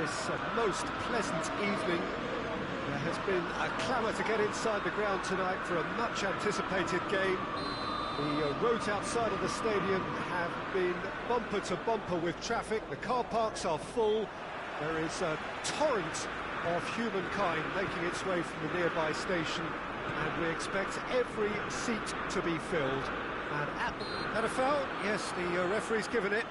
this most pleasant evening. There has been a clamour to get inside the ground tonight for a much-anticipated game. The roads outside of the stadium have been bumper to bumper with traffic. The car parks are full. There is a torrent of humankind making its way from the nearby station, and we expect every seat to be filled. And at a foul? Yes, the referee's given it.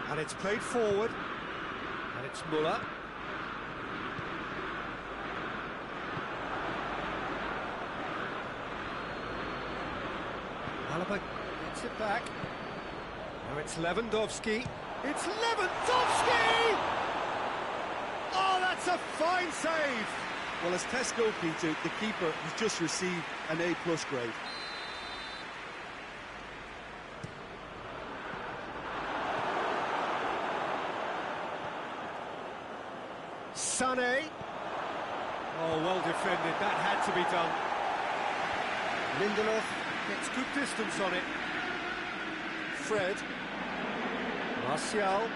And it's played forward, and it's Muller. Alaba gets it back. Now it's Lewandowski. It's Lewandowski! Oh, that's a fine save! Well, as test goalkeeper, the keeper has just received an A+ grade. Sané. Oh, well defended. That had to be done. Lindelof gets good distance on it. Fred. Martial.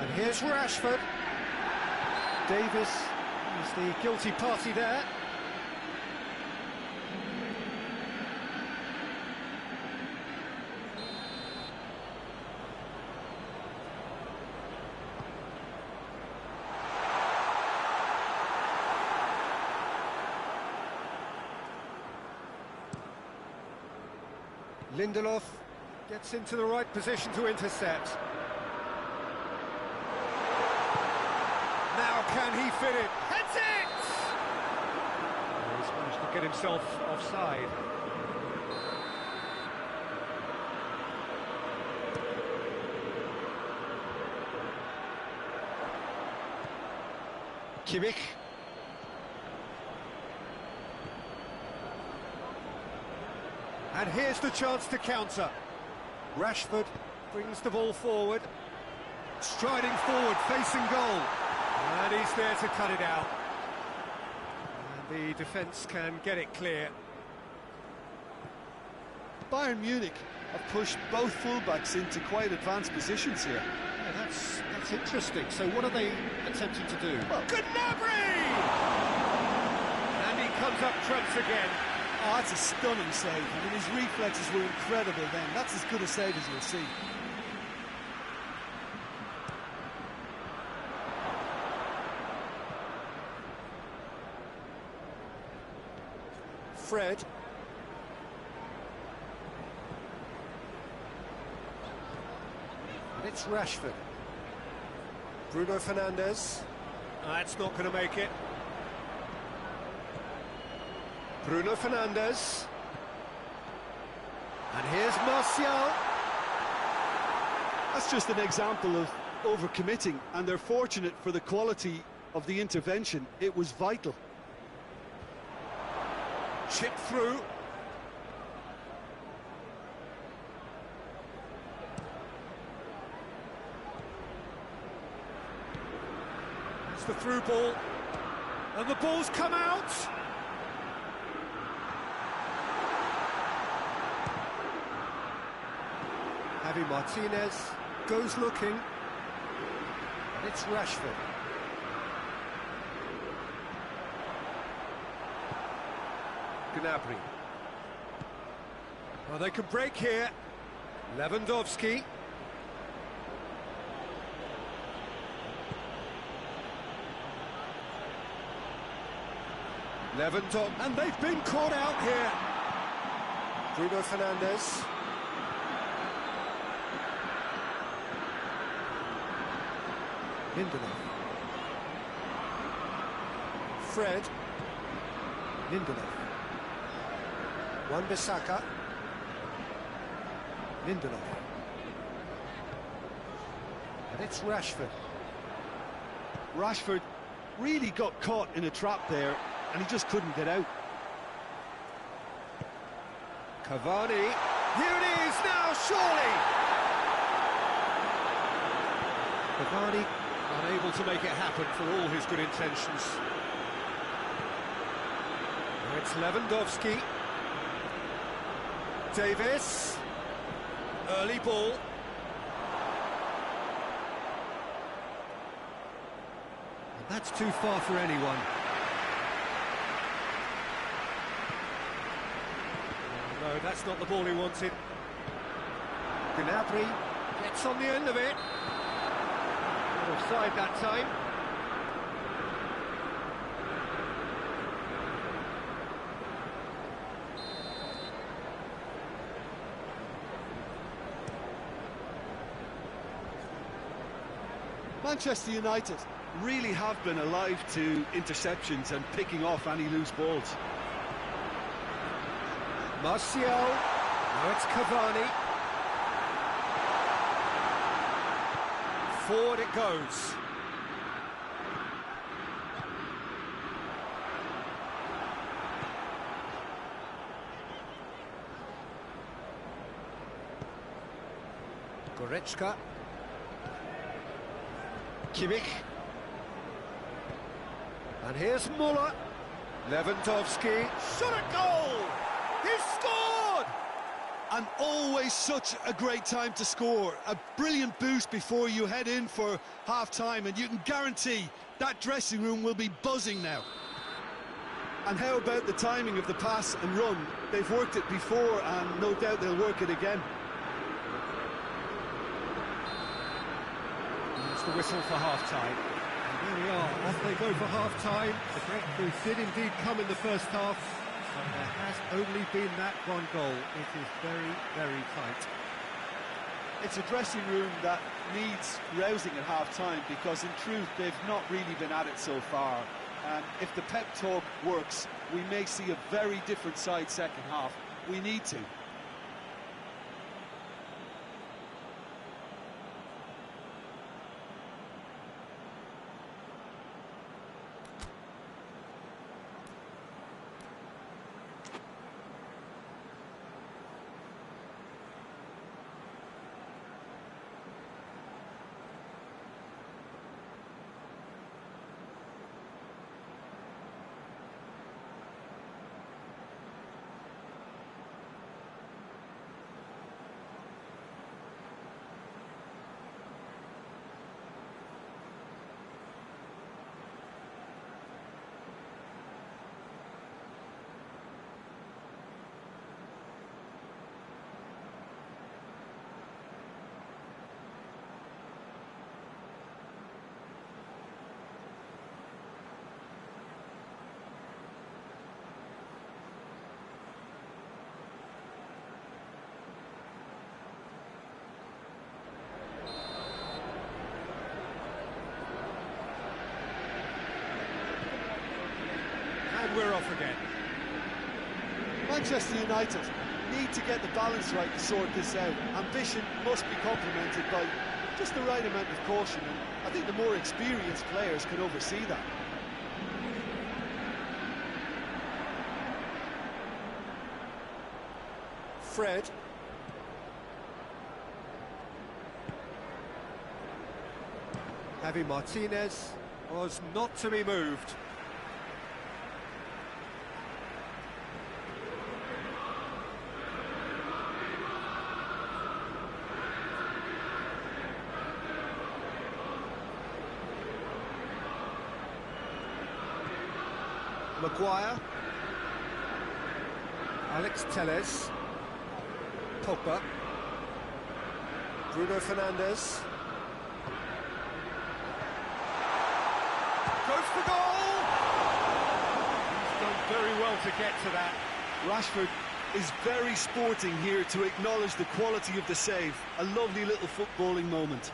And here's Rashford. Davis is the guilty party there. Lindelof gets into the right position to intercept. Now can he fit it? Heads it! Oh, he's managed to get himself offside. Kimmich. And here's the chance to counter. Rashford brings the ball forward. Striding forward, facing goal. And he's there to cut it out. And the defence can get it clear. Bayern Munich have pushed both fullbacks into quite advanced positions here. Yeah, that's interesting. So what are they attempting to do? Well, Gnabry! And he comes up trumps again. Oh, that's a stunning save. I mean, his reflexes were incredible then. That's as good a save as you'll see. Fred. And it's Rashford. Bruno Fernandes. That's not going to make it. Bruno Fernandes. And here's Martial. That's just an example of overcommitting, and they're fortunate for the quality of the intervention. It was vital. Chip through. It's the through ball. And the ball's come out. Javi Martinez goes looking, and it's Rashford. Gnabry. Well, they can break here. Lewandowski. Lewandowski, and they've been caught out here. Bruno Fernandes. Lindelof. Fred. Lindelof. Wan-Bissaka. Lindelof. And it's Rashford. Rashford really got caught in a trap there, and he just couldn't get out. Cavani. Here it is now, surely! Cavani unable to make it happen for all his good intentions. Now it's Lewandowski. Davis. Early ball. And that's too far for anyone. Oh, no, that's not the ball he wanted. Gnabry gets on the end of it. Offside that time. Manchester United really have been alive to interceptions and picking off any loose balls. Martial, now it's Cavani. Forward it goes. Goretzka. Kimmich. And here's Muller. Lewandowski. Shot at goal! He's scored! And always such a great time to score. A brilliant boost before you head in for half-time, and you can guarantee that dressing room will be buzzing now. And how about the timing of the pass and run? They've worked it before, and no doubt they'll work it again. That's the whistle for half-time. And there we are, off they go for half-time. The great boost did indeed come in the first half. But there has only been that one goal. It is very, very tight. It's a dressing room that needs rousing at half-time, because in truth they've not really been at it so far. And if the pep talk works, we may see a very different side second half. We need to. We're off again. Manchester United need to get the balance right to sort this out. Ambition must be complemented by just the right amount of caution, and I think the more experienced players can oversee that. Fred. Javi Martinez was not to be moved. Maguire. Alex Telles. Pogba. Bruno Fernandes. Goes for goal! He's done very well to get to that. Rashford is very sporting here to acknowledge the quality of the save. A lovely little footballing moment.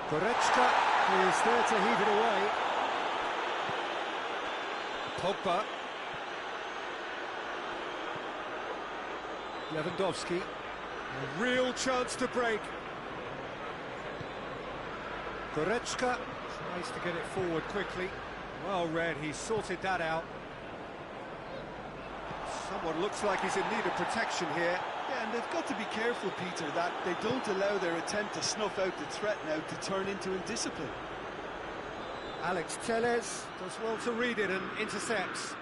Goretzka is there to heave it away. Pogba. Lewandowski. A real chance to break. Goretzka tries to get it forward quickly. Well read, he sorted that out. Someone looks like he's in need of protection here. Yeah, and they've got to be careful, Peter, that they don't allow their attempt to snuff out the threat now to turn into indiscipline. Alex Telles does well to read it and intercepts.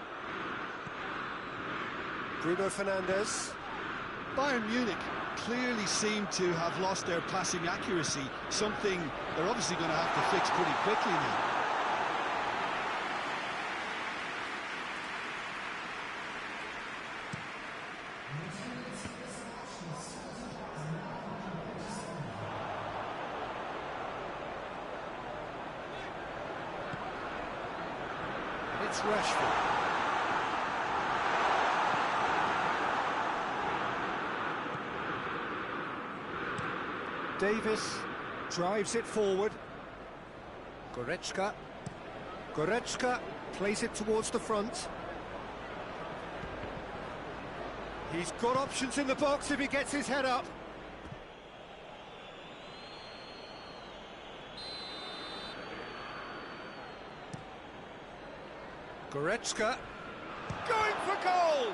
Bruno Fernandes. Bayern Munich clearly seem to have lost their passing accuracy, something they're obviously going to have to fix pretty quickly now. It's Rashford. Davis drives it forward. Goretzka. Goretzka plays it towards the front. He's got options in the box if he gets his head up. Goretzka going for goal!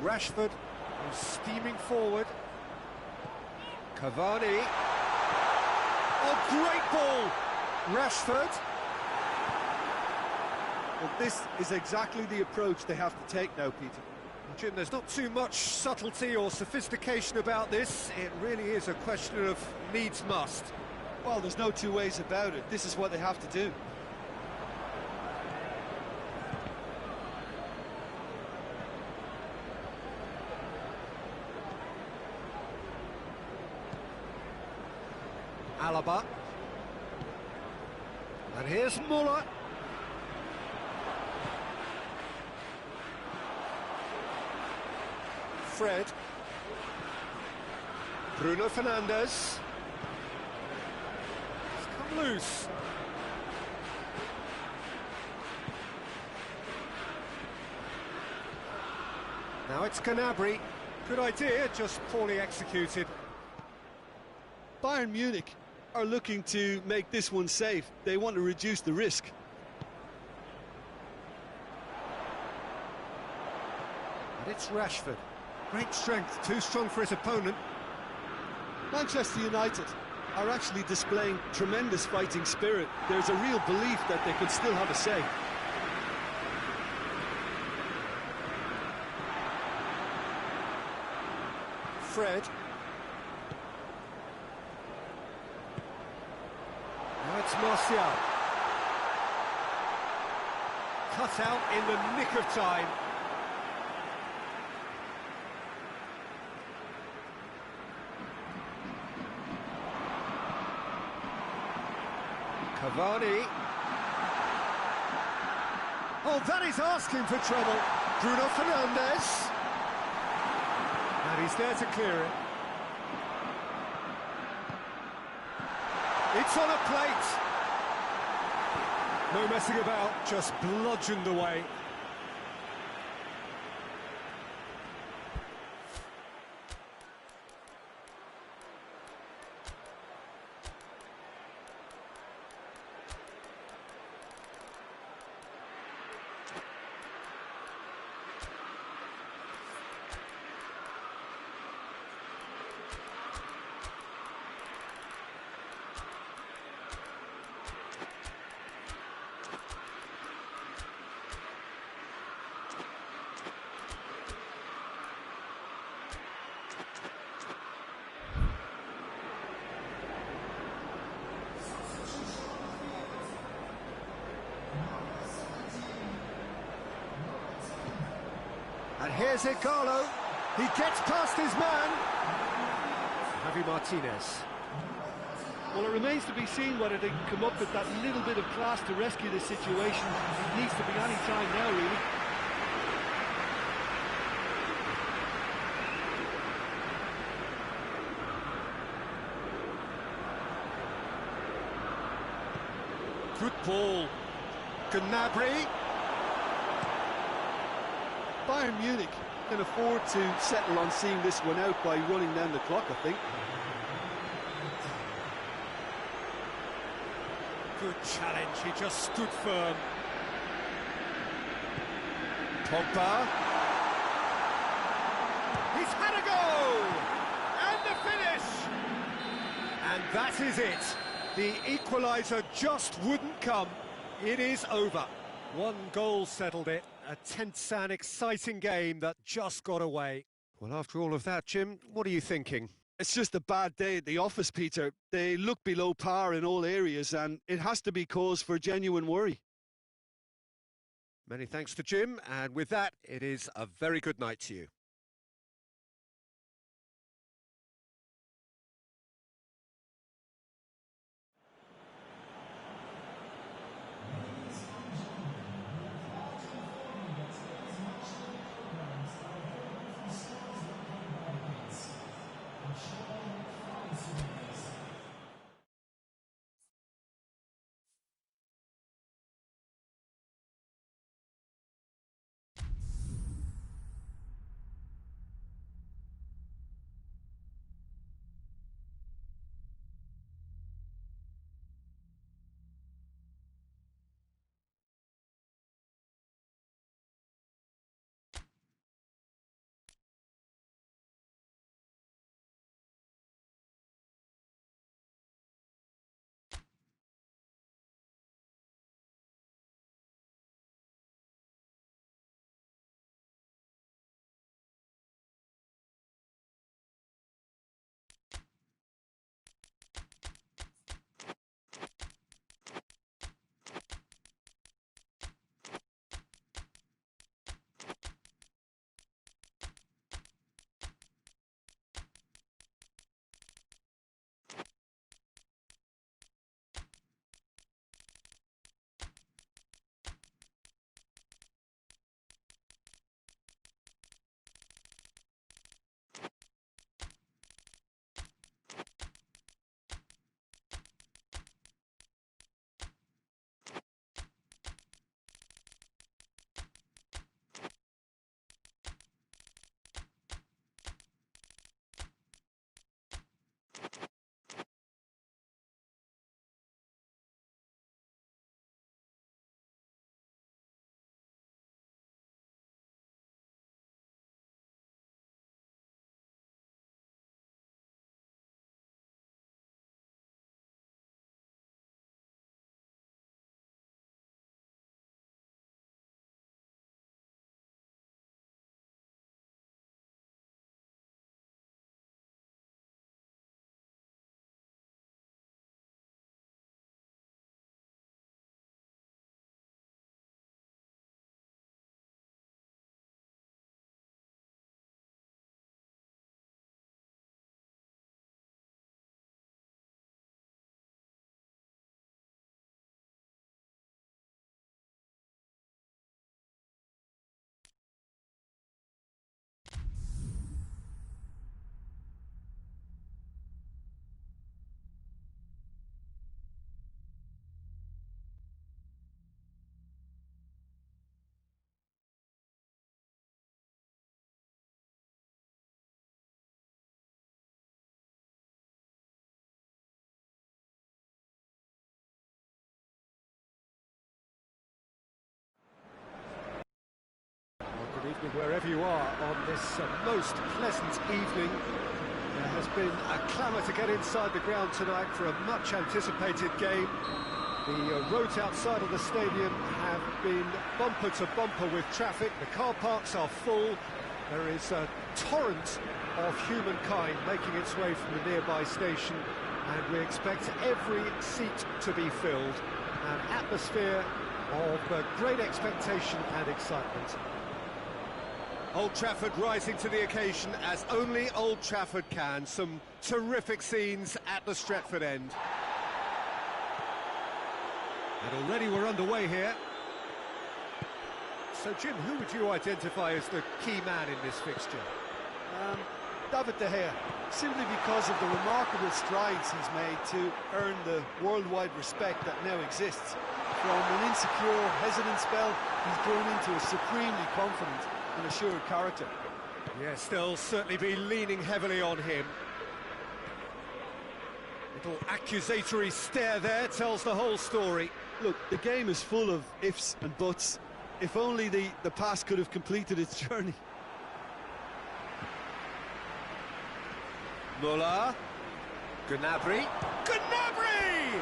Rashford is steaming forward. Cavani. Oh, great ball! Rashford. Well, this is exactly the approach they have to take now, Peter. Jim, there's not too much subtlety or sophistication about this. It really is a question of needs must. Well, there's no two ways about it. This is what they have to do. Alaba. And here's Muller. Fred. Bruno Fernandes. It's come loose. Now it's Gnabry. Good idea, just poorly executed. Bayern Munich are looking to make this one safe. They want to reduce the risk. And it's Rashford. Great strength, too strong for his opponent. Manchester United are actually displaying tremendous fighting spirit. There's a real belief that they could still have a say. Fred. Now it's Martial. Cut out in the nick of time. Cavani. Oh, that is asking for trouble. Bruno Fernandes. And he's there to clear it. It's on a plate. No messing about, just bludgeoned away. And here's Ighalo. He gets past his man. Javi Martinez. Well, it remains to be seen whether they can come up with that little bit of class to rescue this situation. It needs to be any time now, really. Good ball. Gnabry. Bayern Munich Can afford to settle on seeing this one out by running down the clock, I think. Good challenge, he just stood firm. Pogba. He's had a go! And the finish! And that is it. The equaliser just wouldn't come. It is over. One goal settled it. A tense and exciting game that just got away. Well, after all of that, Jim, what are you thinking? It's just a bad day at the office, Peter. They look below par in all areas, and it has to be cause for genuine worry. Many thanks to Jim, and with that, it is a very good night to you. Good evening wherever you are on this most pleasant evening. There has been a clamour to get inside the ground tonight for a much anticipated game. The roads outside of the stadium have been bumper to bumper with traffic. The car parks are full. There is a torrent of humankind making its way from the nearby station, and we expect every seat to be filled. An atmosphere of great expectation and excitement. Old Trafford rising to the occasion as only Old Trafford can. Some terrific scenes at the Stretford end. And already we're underway here. So, Jim, who would you identify as the key man in this fixture? David De Gea, simply because of the remarkable strides he's made to earn the worldwide respect that now exists. From an insecure, hesitant spell, he's grown into a supremely confident and assured character. Yes, they'll certainly be leaning heavily on him. Little accusatory stare there tells the whole story. Look, the game is full of ifs and buts. If only the pass could have completed its journey. Muller. Gnabry. Gnabry!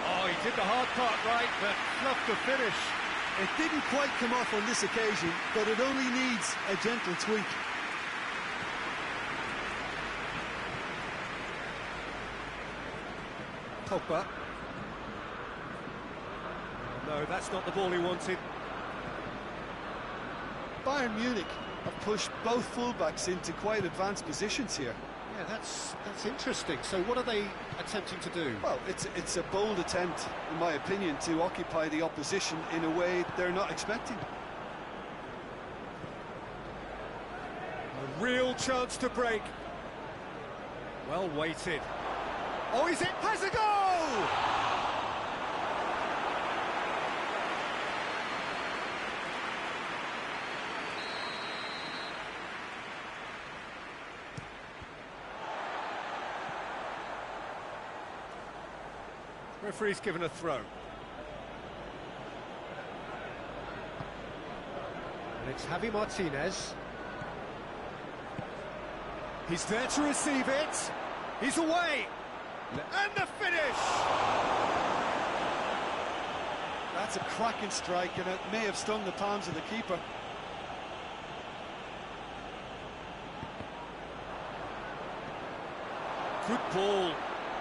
Oh, he did the hard part right, but fluffed the finish. It didn't quite come off on this occasion, but it only needs a gentle tweak. Pogba. No, that's not the ball he wanted. Bayern Munich have pushed both fullbacks into quite advanced positions here. Yeah, that's interesting. So what are they attempting to do? Well, it's a bold attempt, in my opinion, to occupy the opposition in a way they're not expecting. A real chance to break. Well weighted. Oh, is it? Has a goal! Referee's given a throw. And it's Javi Martinez. He's there to receive it. He's away. And the finish! That's a cracking strike, and it may have stung the palms of the keeper. Good ball.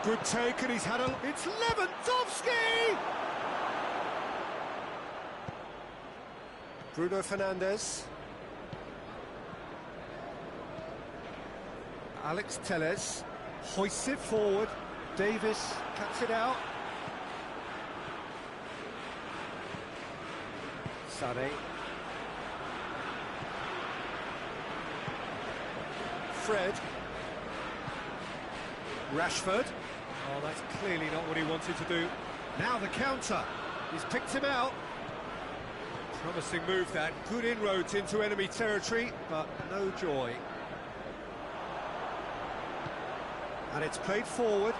Good take, and he's had a... It's Lewandowski! Bruno Fernandes. Alex Telles hoists it forward. Davis cuts it out. Sané. Fred. Rashford. Oh, that's clearly not what he wanted to do. Now the counter. He's picked him out. Promising move that. Good inroads into enemy territory, but no joy. And it's played forward.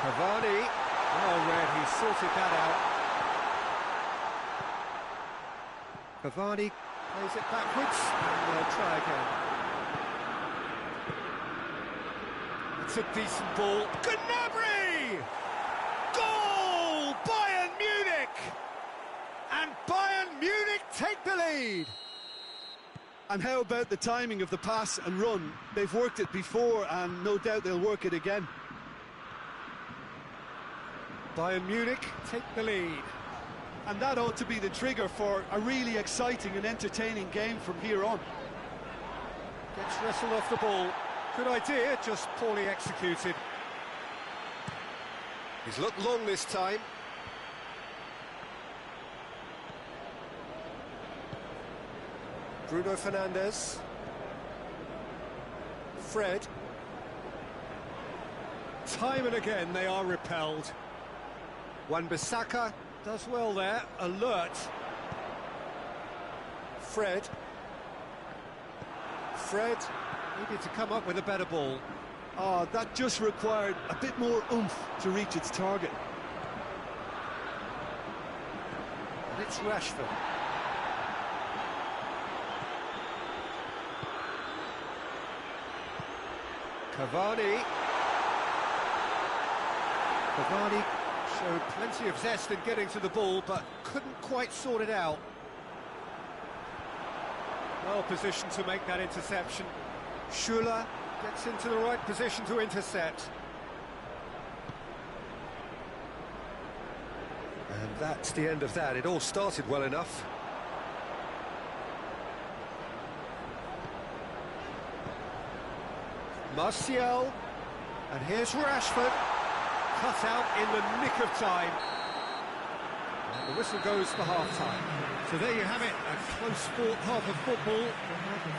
Cavani. Oh, Red, he sorted that out. Cavani plays it backwards, and they'll try again. It's a decent ball. Gnabry! Goal! Bayern Munich! And Bayern Munich take the lead! And how about the timing of the pass and run? They've worked it before, and no doubt they'll work it again. Bayern Munich take the lead. And that ought to be the trigger for a really exciting and entertaining game from here on. Gets wrestled off the ball. Good idea, just poorly executed. He's looked long this time. Bruno Fernandes. Fred. Time and again they are repelled. Wan-Bissaka does well there, alert. Fred. Fred needed to come up with a better ball. Oh, that just required a bit more oomph to reach its target. And it's Rashford. Cavani. Cavani showed plenty of zest in getting to the ball, but couldn't quite sort it out. Well positioned to make that interception. Schuller gets into the right position to intercept. And that's the end of that. It all started well enough. Martial. And here's Rashford. Cut out in the nick of time. And the whistle goes for half-time. So there you have it, a close-fought half of football.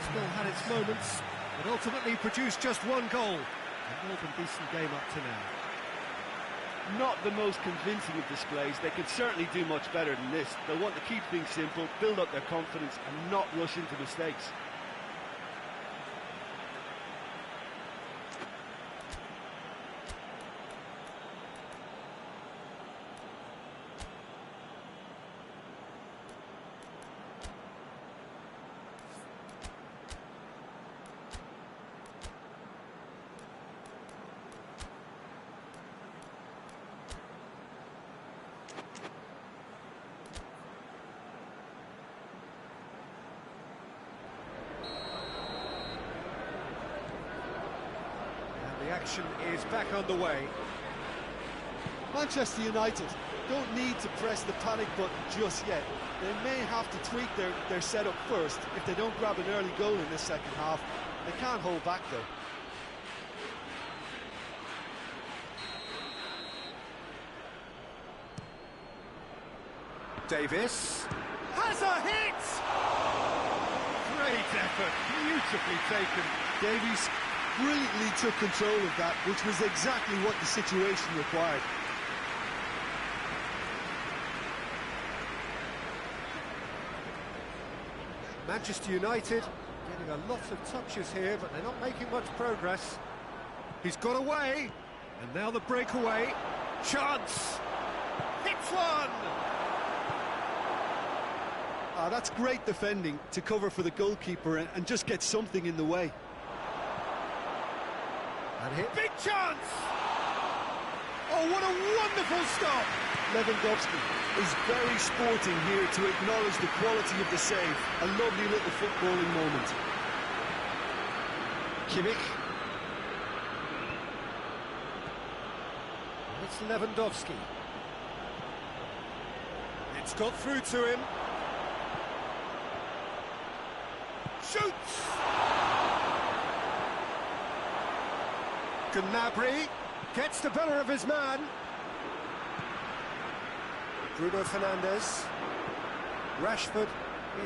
Still had its moments, but ultimately produced just one goal. A more than decent game up to now. Not the most convincing of displays. They could certainly do much better than this. They'll want to keep things simple, build up their confidence, and not rush into mistakes. action is back underway. Manchester United don't need to press the panic button just yet. They may have to tweak their setup first if they don't grab an early goal in this second half. They can't hold back though. Davis has a hit! Great effort, beautifully taken. Davies brilliantly took control of that, which was exactly what the situation required. Manchester United getting a lot of touches here, but they're not making much progress. He's got away, and now the breakaway. Chance! Hits one! That's great defending to cover for the goalkeeper and just get something in the way. And hit. Big chance! Oh, what a wonderful stop! Lewandowski is very sporting here to acknowledge the quality of the save. A lovely little footballing moment. Kimmich. It's Lewandowski. It's got through to him. Shoots! Gnabry gets the better of his man. Bruno Fernandes. Rashford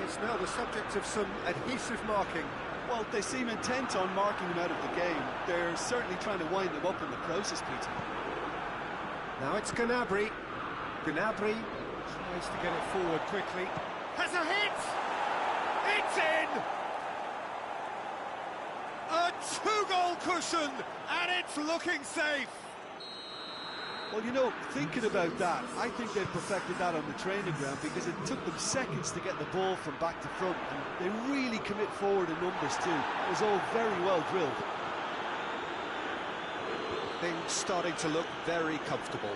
is now the subject of some adhesive marking. Well, they seem intent on marking him out of the game. They're certainly trying to wind him up in the process, Peter. Now it's Gnabry. Gnabry tries to get it forward quickly. Has a hit! It's in! A two-goal cushion, and it's looking safe. Well, you know, thinking about that, I think they perfected that on the training ground because it took them seconds to get the ball from back to front, and they really commit forward in numbers too. It was all very well drilled. Things starting to look very comfortable.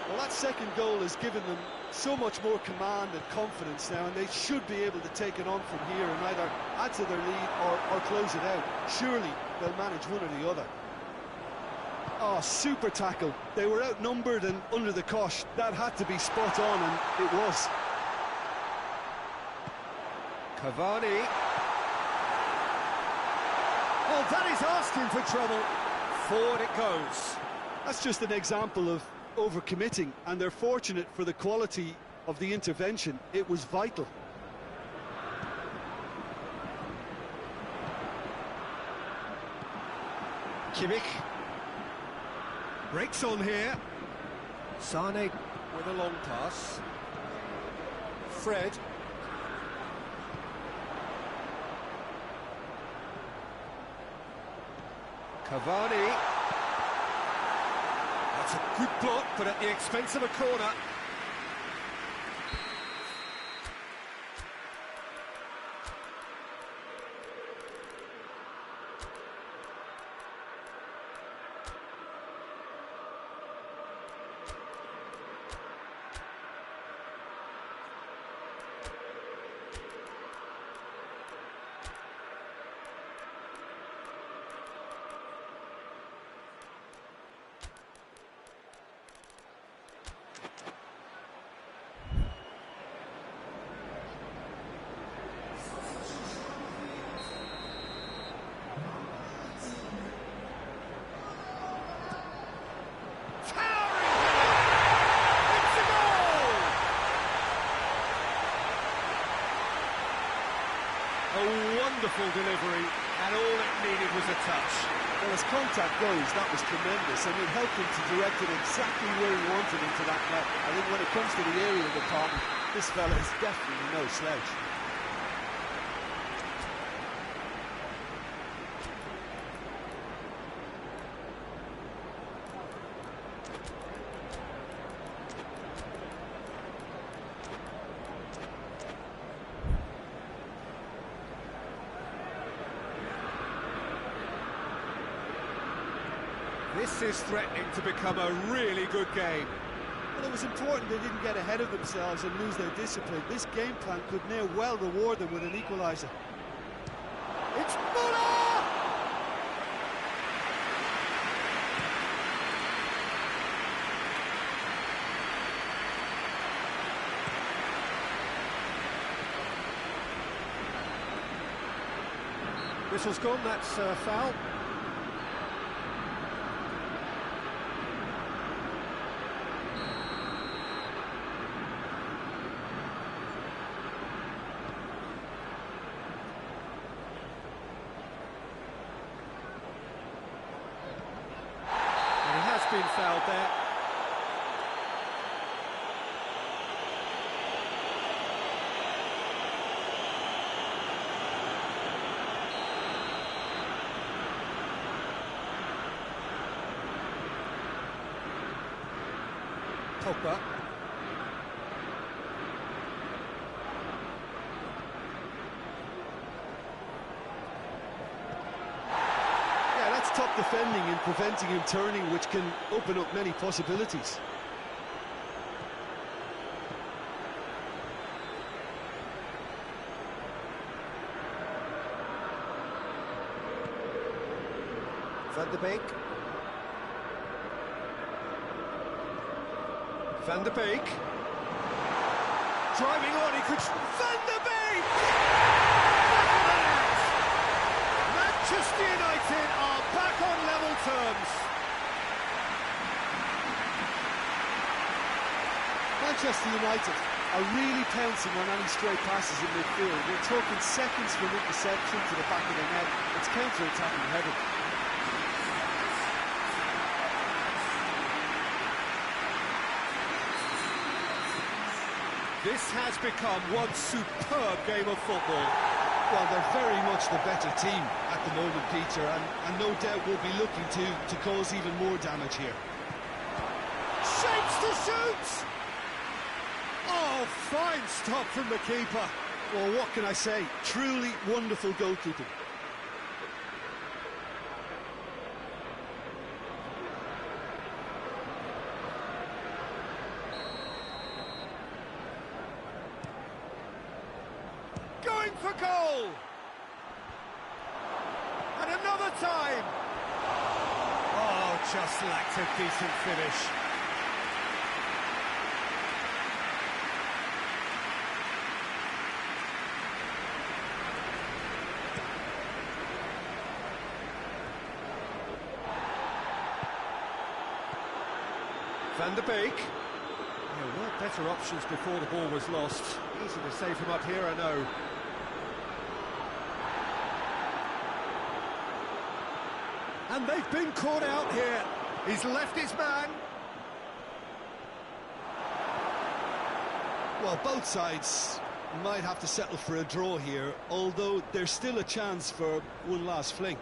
Well, that second goal has given them so much more command and confidence now, and they should be able to take it on from here and either add to their lead or close it out. Surely they'll manage one or the other. Oh, super tackle. They were outnumbered and under the cosh. That had to be spot on, and it was. Cavani. Oh, that is asking for trouble. Forward it goes. That's just an example of overcommitting, and they're fortunate for the quality of the intervention. It was vital. Kimmich breaks on here. Sane with a long pass. Fred. Cavani. That's a good block, but at the expense of a corner. A wonderful delivery, and all it needed was a touch. Well, as contact goes, that was tremendous, and it helped him to direct it exactly where he wanted into that net. I think when it comes to the aerial department, this fella is definitely no slouch. This is threatening to become a really good game. Well, it was important they didn't get ahead of themselves and lose their discipline. This game plan could now well reward them with an equaliser. It's Muller! Whistle's gone, that's foul. And he has been fouled there. Pogba. Yeah, that's top defending and preventing him turning, which can open up many possibilities. Van de Beek. Van de Beek. Driving on, he could... Van de Beek! Manchester United are back on level terms. Manchester United are really pouncing on any stray passes in midfield. We're talking seconds from interception to the back of the net. It's counter-attacking heaven. This has become one superb game of football. Well, they're very much the better team at the moment, Peter, and no doubt will be looking to cause even more damage here. Shapes to shoot! Oh, fine stop from the keeper. Well, what can I say? Truly wonderful goalkeeping. Going for goal! And another time! Oh, just lacked a decent finish. Van de Beek. There were better options before the ball was lost. Easy to save from up here, I know. And they've been caught out here. He's left his man. Well, both sides might have to settle for a draw here, although there's still a chance for one last fling.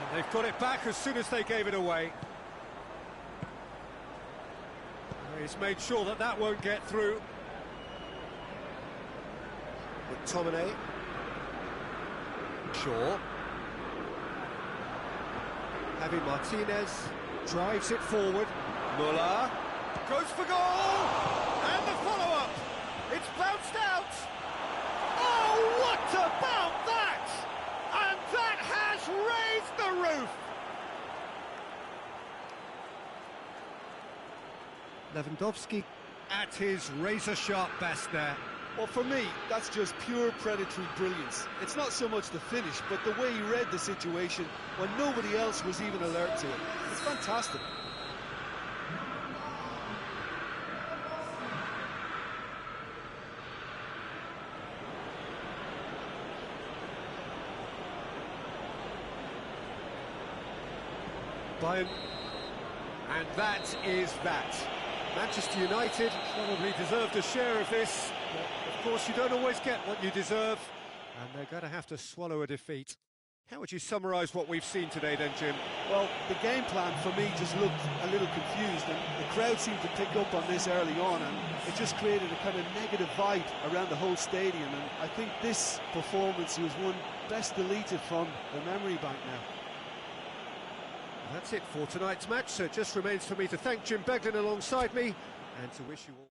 And they've got it back as soon as they gave it away. He's made sure that that won't get through. McTominay. Shaw. Javi Martinez drives it forward. Muller goes for goal! And the follow-up! It's bounced out! Oh, what about that? And that has raised the roof! Lewandowski at his razor-sharp best there. Well, for me, that's just pure predatory brilliance. It's not so much the finish, but the way he read the situation when nobody else was even alert to it. It's fantastic. Bayern. And that is that. Manchester United probably deserved a share of this, but of course you don't always get what you deserve, and they're going to have to swallow a defeat. How would you summarise what we've seen today then, Jim? Well, the game plan for me just looked a little confused, and the crowd seemed to pick up on this early on, and it just created a kind of negative vibe around the whole stadium, and I think this performance was one best deleted from the memory bank now. That's it for tonight's match, so it just remains for me to thank Jim Beglin alongside me and to wish you all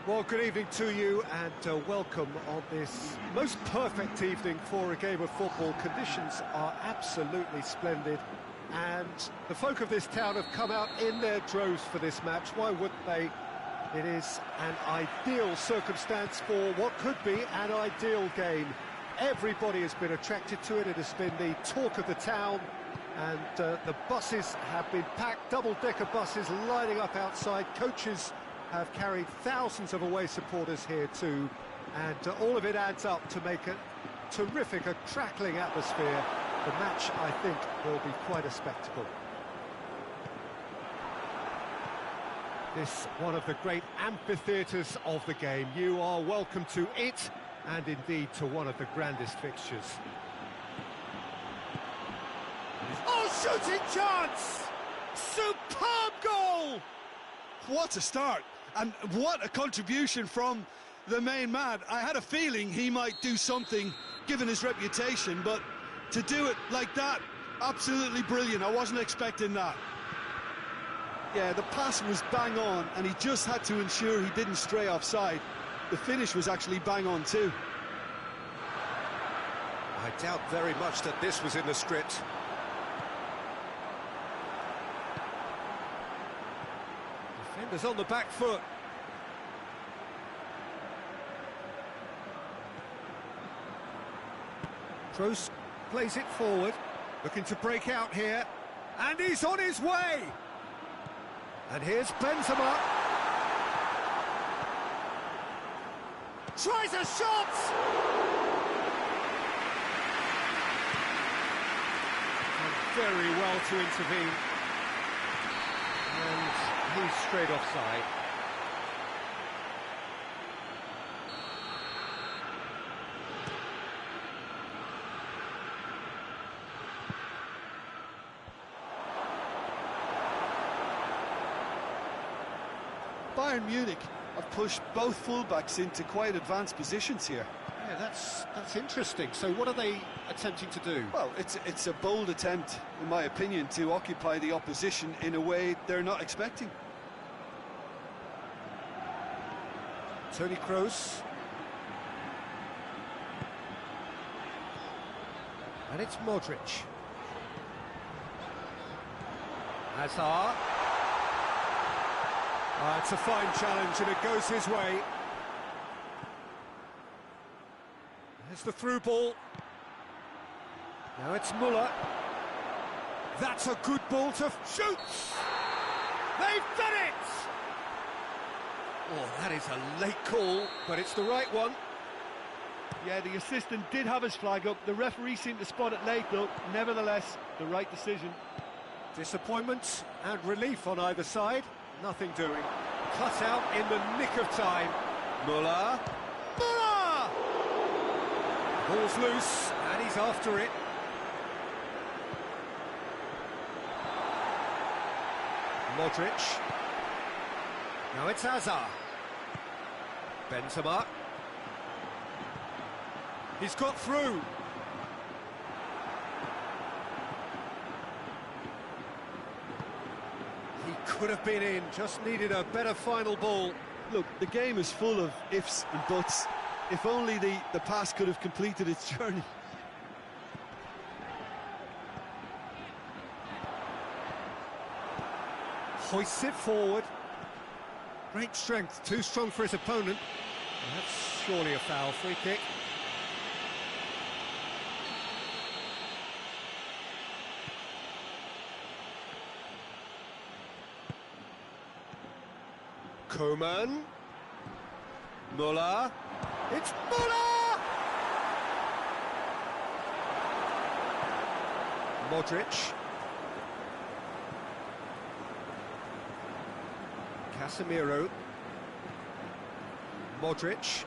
Well, good evening to you and welcome on this most perfect evening for a game of football. Conditions are absolutely splendid and the folk of this town have come out in their droves for this match. Why wouldn't they? It is an ideal circumstance for what could be an ideal game. Everybody has been attracted to it. It has been the talk of the town, and the buses have been packed, double-decker buses lining up outside. Coaches have carried thousands of away supporters here too, and all of it adds up to make a terrific, a crackling atmosphere. The match, I think, will be quite a spectacle. This one of the great amphitheatres of the game. You are welcome to it, and indeed to one of the grandest fixtures. Oh, shooting chance! Superb goal! What a start, and what a contribution from the main man. I had a feeling he might do something, given his reputation, but to do it like that, absolutely brilliant. I wasn't expecting that. Yeah, the pass was bang on, and he just had to ensure he didn't stray offside. The finish was actually bang on too. I doubt very much that this was in the script. Defenders on the back foot. Kroos plays it forward, looking to break out here, and he's on his way! And here's Benzema. Tries a shot! Done very well to intervene. And he's straight offside. Bayern Munich have pushed both fullbacks into quite advanced positions here. Yeah, that's interesting. So what are they attempting to do? Well, it's a bold attempt, in my opinion, to occupy the opposition in a way they're not expecting. Toni Kroos. And it's Modric. Hazard. It's a fine challenge and it goes his way. There's the through ball. Now it's Müller. That's a good ball to shoot! They've done it! Oh, that is a late call, but it's the right one. Yeah, the assistant did have his flag up. The referee seemed to spot it late, though. Nevertheless, the right decision. Disappointment and relief on either side. Nothing doing. Cut out in the nick of time. Müller. Müller! Ball's loose, and he's after it. Modric. Now it's Hazard. Benzema. He's got through. He could have been in, just needed a better final ball. Look, the game is full of ifs and buts. If only the pass could have completed its journey. Hoists it forward. Great strength, too strong for his opponent. That's surely a foul. Free kick. Coman. Müller. It's Müller! Modric. Casemiro. Modric.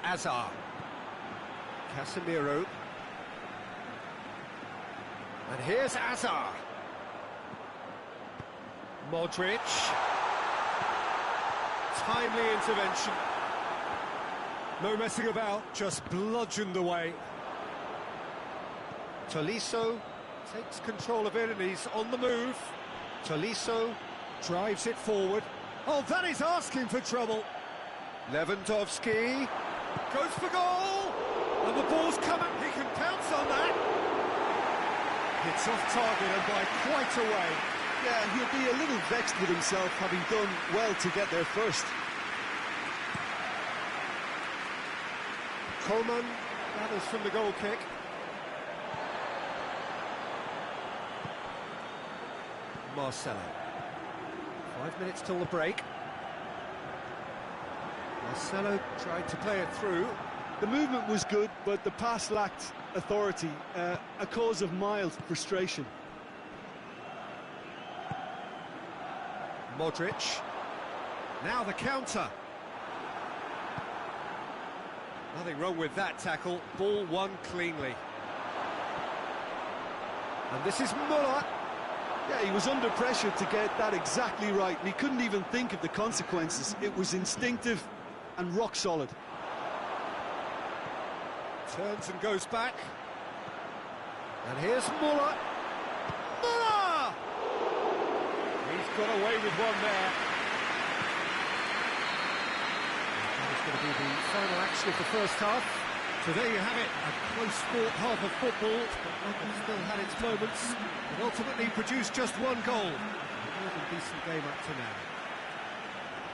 Hazard. Casemiro. And here's Hazard. Modric. Timely intervention. No messing about, just bludgeoned away. Tolisso takes control of it and he's on the move. Tolisso drives it forward. Oh, that is asking for trouble. Lewandowski goes for goal, and the ball's coming. He can pounce on that. It's off target and by quite a way. Yeah, and he'll be a little vexed with himself, having done well to get there first. Coleman gathers from the goal kick. Marcelo. 5 minutes till the break. Marcelo tried to play it through. The movement was good, but the pass lacked authority, a cause of mild frustration. Modric. Now the counter. Nothing wrong with that tackle. Ball won cleanly. And this is Muller. Yeah, he was under pressure to get that exactly right, and he couldn't even think of the consequences. It was instinctive and rock solid. Turns and goes back. And here's Muller. Muller! He's got away with one there. That is going to be the final action of the first half. So there you have it, a close-fought half of football, but London still had its moments, and ultimately produced just one goal. A more than decent game up to now.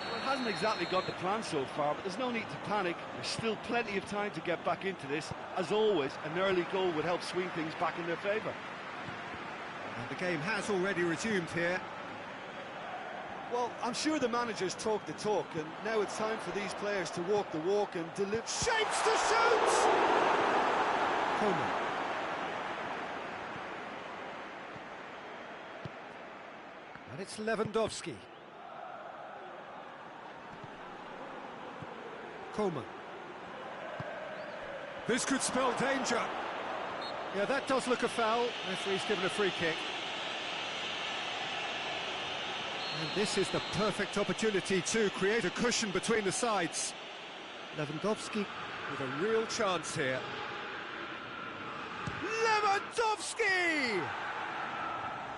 Well, it hasn't exactly got the plan so far, but there's no need to panic. There's still plenty of time to get back into this. As always, an early goal would help swing things back in their favour. And the game has already resumed here. Well, I'm sure the managers talk the talk, and now it's time for these players to walk the walk and deliver. Shapes to shoot! Coleman. And it's Lewandowski. Coleman. This could spell danger. Yeah, that does look a foul. Referee's given a free kick. And this is the perfect opportunity to create a cushion between the sides. Lewandowski with a real chance here. Lewandowski!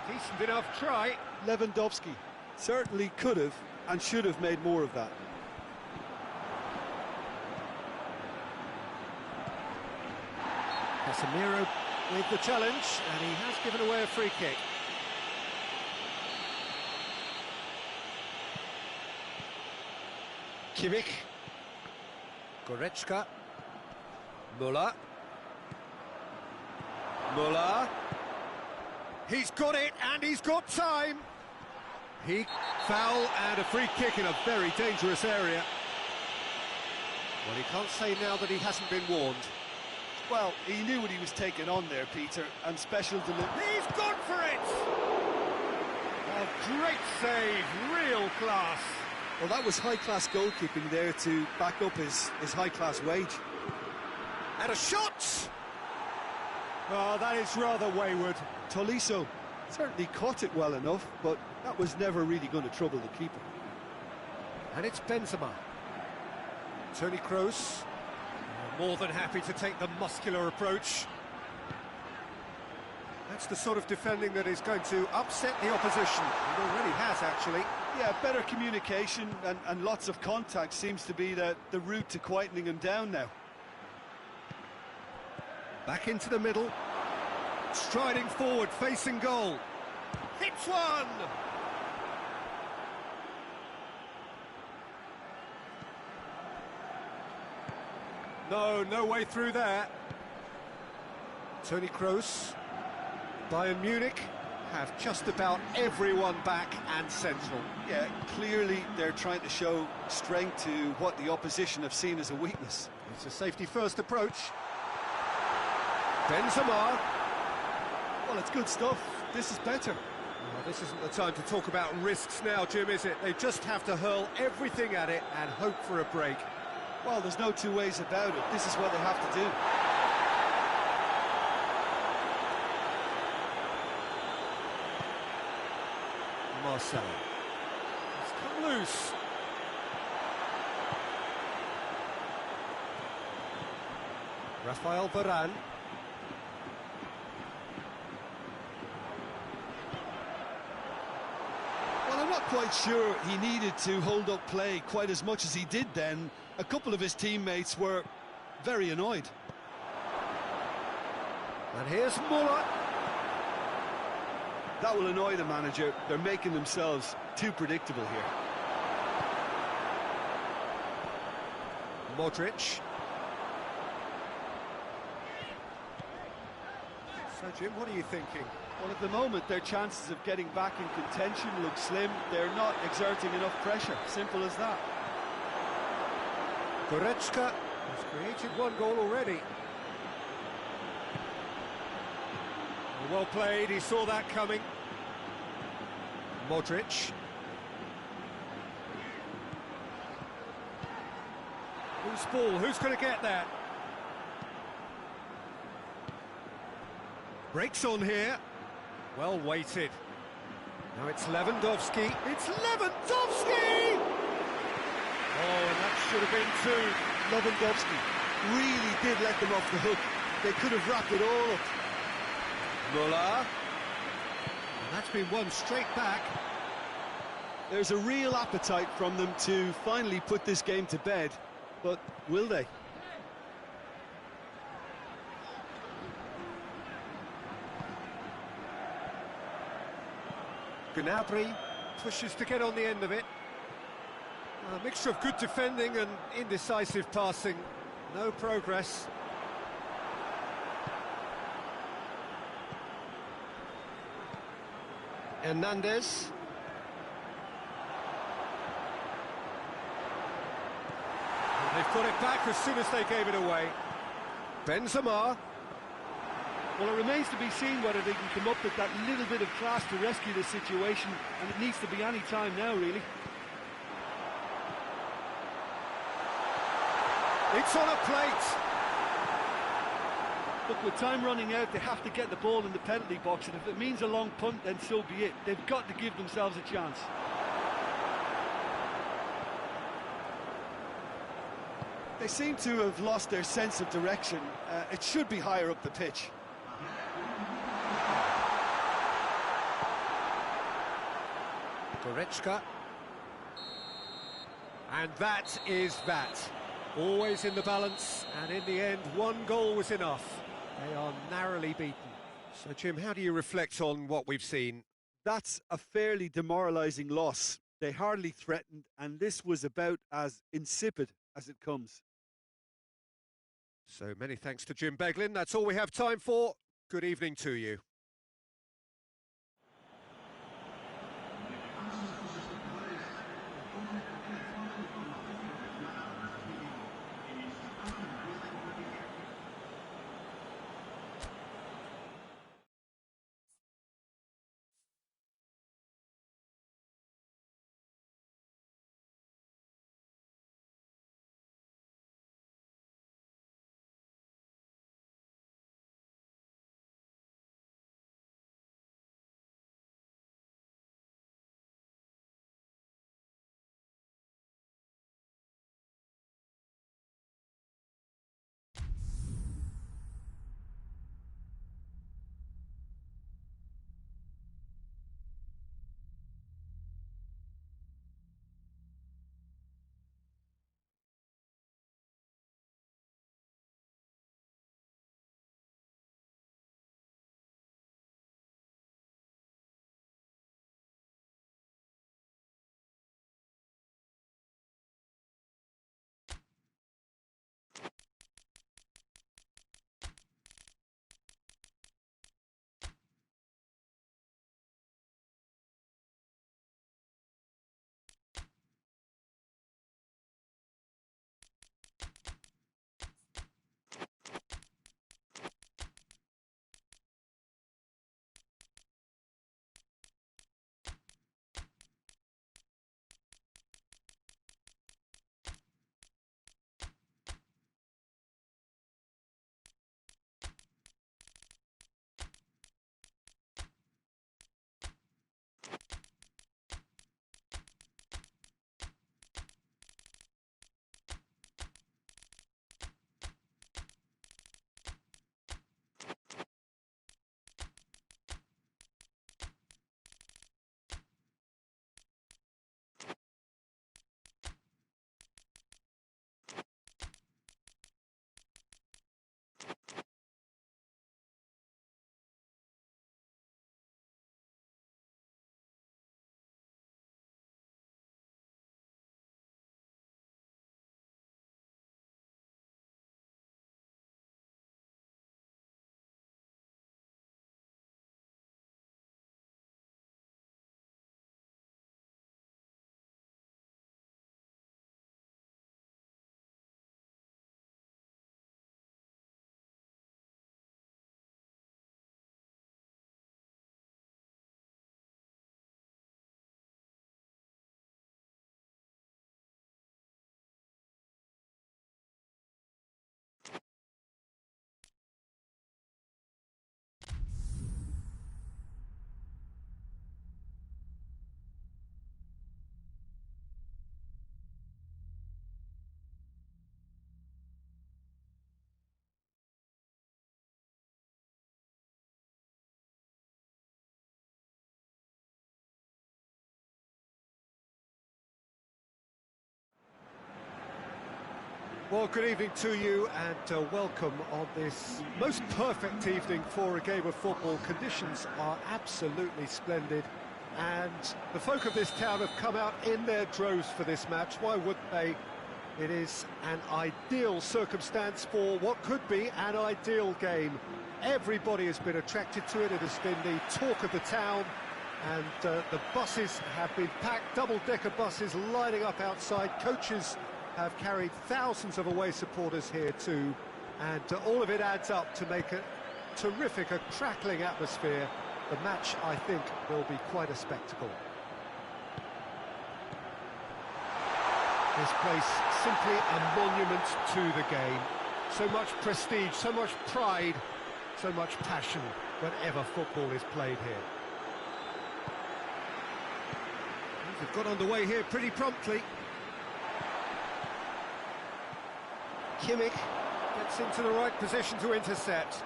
Decent enough try. Lewandowski certainly could have and should have made more of that. Casemiro with the challenge, and he has given away a free kick. Kimmich, Goretzka, Muller, he's got it and he's got time. Foul and a free kick in a very dangerous area. Well, he can't say now that he hasn't been warned. Well, he knew what he was taking on there, Peter, and special delivery. He's gone for it! A great save, real class. Well, that was high-class goalkeeping there to back up his high-class wage. And a shot! Oh, that is rather wayward. Tolisso certainly caught it well enough, but that was never really going to trouble the keeper. And it's Benzema. Toni Kroos, more than happy to take the muscular approach. That's the sort of defending that is going to upset the opposition. It already has, actually. Yeah, better communication and lots of contact seems to be the route to quietening him down now. Back into the middle. Striding forward, facing goal. Hits one! No way through there. Toni Kroos. Bayern Munich have just about everyone back and central. Yeah, clearly they're trying to show strength to what the opposition have seen as a weakness. It's a safety-first approach. Benzema. Well, it's good stuff. This is better. Well, this isn't the time to talk about risks now, Jim, is it? They just have to hurl everything at it and hope for a break. Well, there's no two ways about it. This is what they have to do. Marcelo. It's come loose. Rafael Varane. Well, I'm not quite sure he needed to hold up play quite as much as he did then. A couple of his teammates were very annoyed. And here's Muller. That will annoy the manager. They're making themselves too predictable here. Modric. So, Jim, what are you thinking? Well, at the moment, their chances of getting back in contention look slim. They're not exerting enough pressure. Simple as that. Goretzka has created one goal already. Well played, he saw that coming. Modric. Who's ball? Who's going to get that? Breaks on here. Well weighted. Now it's Lewandowski. It's Lewandowski! Oh, and that should have been two. Lewandowski really did let them off the hook. They could have wrapped it all up. Muller. And that's been one straight back. There's a real appetite from them to finally put this game to bed, but will they? Gnabry pushes to get on the end of it. A mixture of good defending and indecisive passing. No progress. Hernandez. And they've got it back as soon as they gave it away. Benzema. Well, it remains to be seen whether they can come up with that little bit of class to rescue the situation, and it needs to be any time now, really. It's on a plate. Look, with time running out, they have to get the ball in the penalty box, and if it means a long punt, then so be it. They've got to give themselves a chance. They seem to have lost their sense of direction. It should be higher up the pitch. Goretzka. And that is that. Always in the balance, and in the end, one goal was enough. They are narrowly beaten. So, Jim, how do you reflect on what we've seen? That's a fairly demoralising loss. They hardly threatened, and this was about as insipid as it comes. So many thanks to Jim Beglin. That's all we have time for. Good evening to you. Well, good evening to you and welcome on this most perfect evening for a game of football. Conditions are absolutely splendid and the folk of this town have come out in their droves for this match. Why wouldn't they? It is an ideal circumstance for what could be an ideal game. Everybody has been attracted to it. It has been the talk of the town, and the buses have been packed, double-decker buses lining up outside. Coaches have carried thousands of away supporters here too, and all of it adds up to make a terrific, a crackling atmosphere. The match, I think, will be quite a spectacle. This place simply a monument to the game. So much prestige, so much pride, so much passion whenever football is played here. They've got underway here pretty promptly. Kimmich gets into the right position to intercept.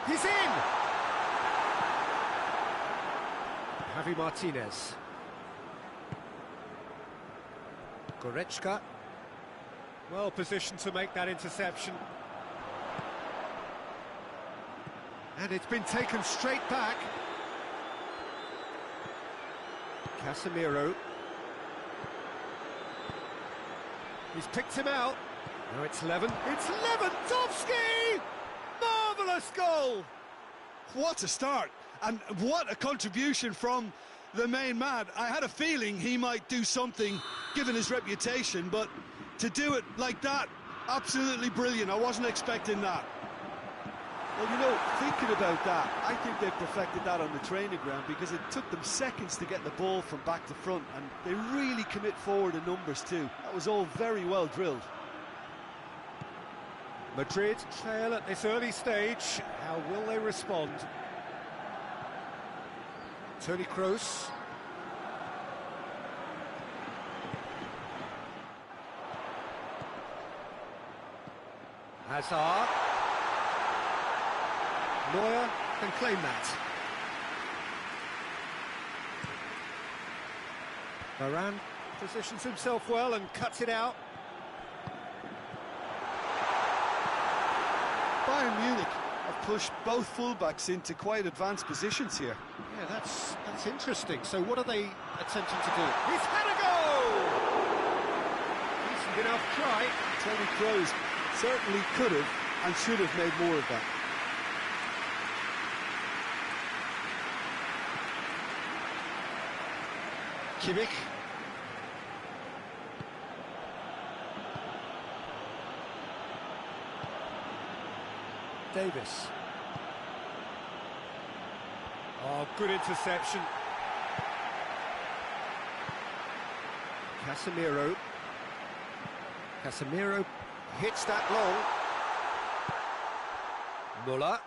He's in! Javi Martinez. Goretzka. Well positioned to make that interception. And it's been taken straight back. Casemiro. He's picked him out. Now it's Levin. It's Lewandowski! Marvellous goal! What a start, and what a contribution from the main man. I had a feeling he might do something, given his reputation, but to do it like that, absolutely brilliant. I wasn't expecting that. Well, you know, thinking about that, I think they perfected that on the training ground because it took them seconds to get the ball from back to front, and they really commit forward in numbers too. That was all very well drilled. Madrid trail at this early stage. How will they respond? Toni Kroos. Hazard. Neuer can claim that. Varane positions himself well and cuts it out. Bayern Munich have pushed both fullbacks into quite advanced positions here. Yeah, that's interesting. So what are they attempting to do? He's had a goal! Decent enough try. Toni Kroos certainly could have and should have made more of that. Kimmich. Davis. Oh, good interception. Casemiro. Casemiro hits that long. Muller.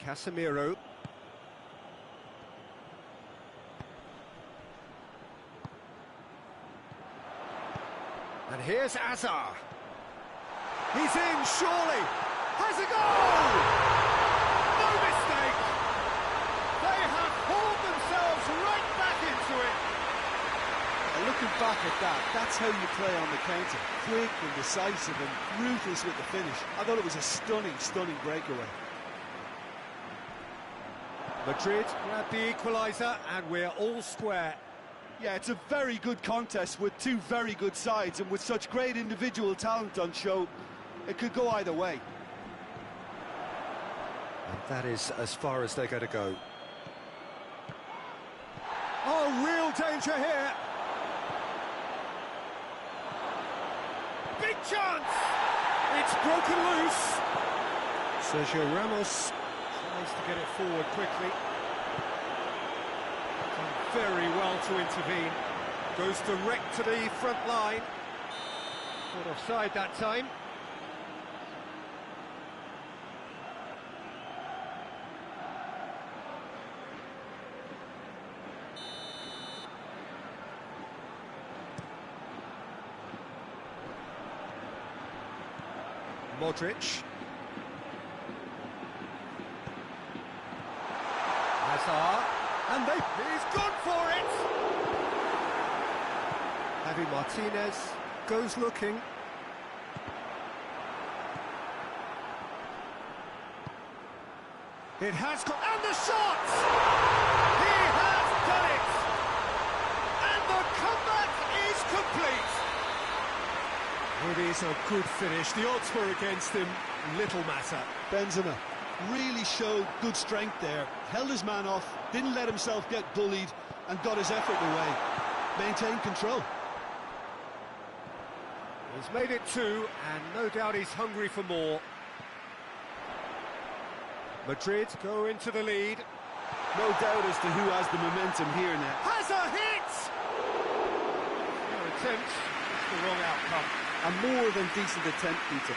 Casemiro. And here's Hazard. He's in, surely. Has a goal! No mistake. They have hauled themselves right back into it. Looking back at that, that's how you play on the counter. Quick and decisive and ruthless with the finish. I thought it was a stunning, stunning breakaway. Madrid grab the equaliser and we're all square. Yeah, it's a very good contest with two very good sides, and with such great individual talent on show, it could go either way. And that is as far as they're going to go. Oh, real danger here. Big chance! It's broken loose. Sergio Ramos tries to get it forward quickly. Done very well to intervene. Goes direct to the front line. Not offside that time. Modric. He's gone for it! Javi Martinez goes looking. It has got... And the shot! He has done it! And the comeback is complete! It is a good finish. The odds were against him. Little matter. Benzema really showed good strength there. Held his man off, didn't let himself get bullied, and got his effort away. Maintained control. He's made it 2, and no doubt he's hungry for more. Madrid go into the lead. No doubt as to who has the momentum here now. Has a hit! Fair attempt, it's the wrong outcome. A more than decent attempt, Peter.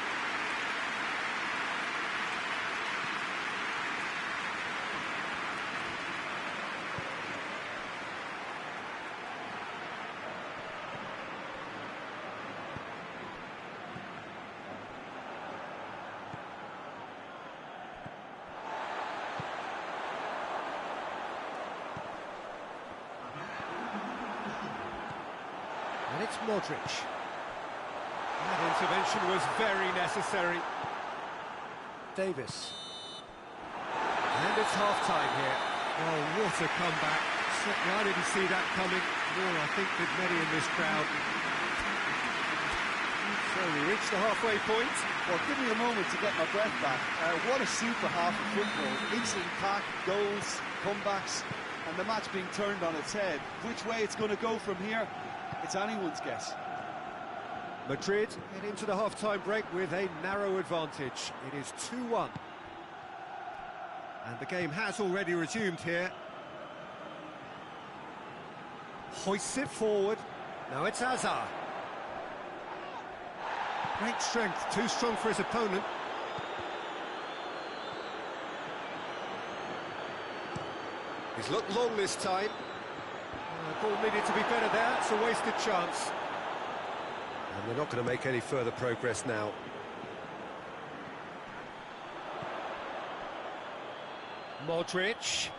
And it's Modric. That intervention was very necessary. Davis. And it's half-time here. Oh, what a comeback. Certainly I didn't see that coming, nor I think did many in this crowd. So we reach the halfway point. Well, give me a moment to get my breath back. What a super half of football. Instant pack, goals, comebacks, and the match being turned on its head. Which way it's going to go from here, it's anyone's guess. Madrid head into the half-time break with a narrow advantage. It is 2-1. And the game has already resumed here. Hoists it forward. Now it's Hazard. Great strength, too strong for his opponent. He's looked long this time. The ball needed to be better there. It's a wasted chance. And they're not going to make any further progress now. Modric.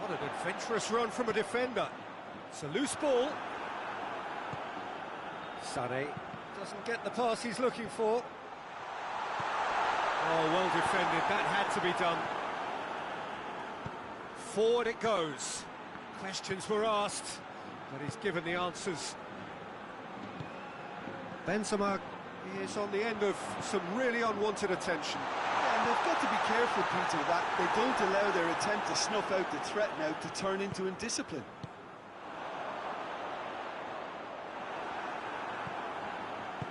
What an adventurous run from a defender. It's a loose ball. Sané doesn't get the pass he's looking for. Oh, well defended. That had to be done. Forward it goes. Questions were asked, but he's given the answers. Benzema is on the end of some really unwanted attention. Yeah, and they've got to be careful, Peter, that they don't allow their attempt to snuff out the threat now to turn into indiscipline.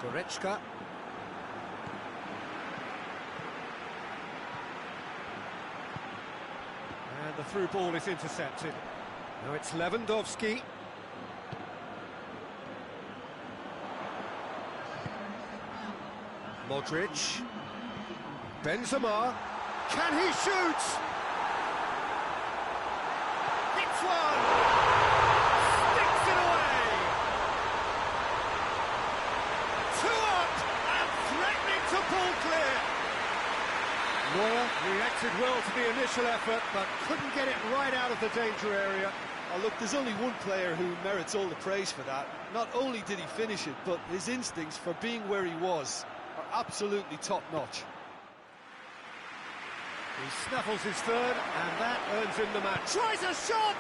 Goretzka. And the through ball is intercepted. Now it's Lewandowski. Modric. Benzema. Can he shoot? Hits one! Sticks it away! 2 up and threatening to pull clear. Neuer reacted well to the initial effort, but couldn't get it right out of the danger area. Oh, look, there's only one player who merits all the praise for that. Not only did he finish it, but his instincts for being where he was are absolutely top-notch. He snaffles his third, and that earns him the match. Tries a shot!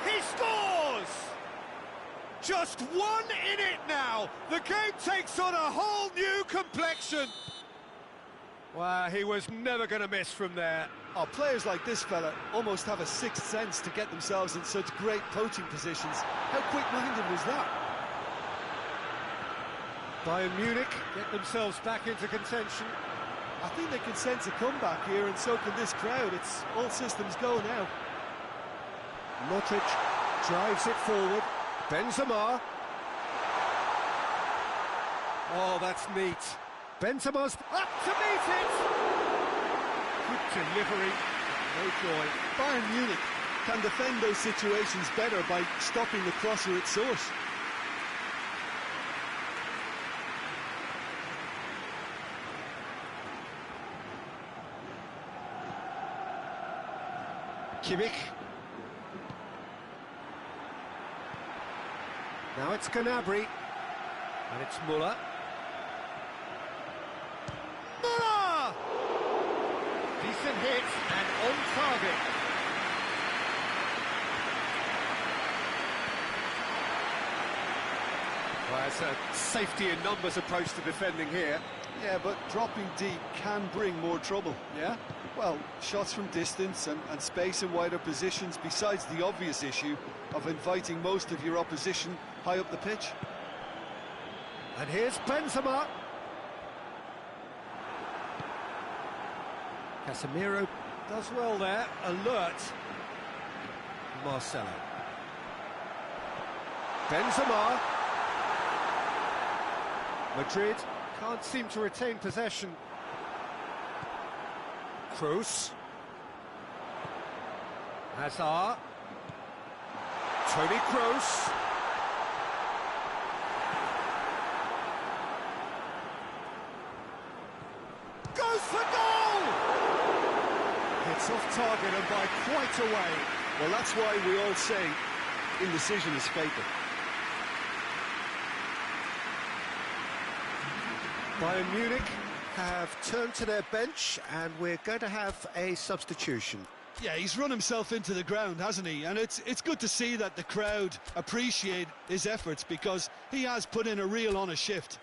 He scores! Just 1 in it now. The game takes on a whole new complexion. Wow, he was never going to miss from there. Oh, players like this fella almost have a sixth sense to get themselves in such great poaching positions. How quick-minded was that? Bayern Munich get themselves back into contention. I think they can sense a comeback here, and so can this crowd. It's all systems go now. Modric drives it forward. Benzema. Oh, that's neat. Benzema's up to meet it. Good delivery, no joy. Bayern Munich can defend those situations better by stopping the crosser at source. Kimmich. Now it's Gnabry. And it's Muller. Muller! Decent hit and on target. Well, it's a safety in numbers approach to defending here. Yeah, but dropping deep can bring more trouble. Yeah? Well, shots from distance and space in wider positions, besides the obvious issue of inviting most of your opposition high up the pitch. And here's Benzema. Casemiro does well there, alert. Marcelo. Benzema. Madrid can't seem to retain possession. Kroos. Hazard. Toni Kroos. Goes for goal! It's off target and by quite a way. Well, that's why we all say indecision is fatal. Bayern Munich have turned to their bench and we're going to have a substitution. Yeah, he's run himself into the ground, hasn't he? And it's good to see that the crowd appreciate his efforts, because he has put in a real honest shift.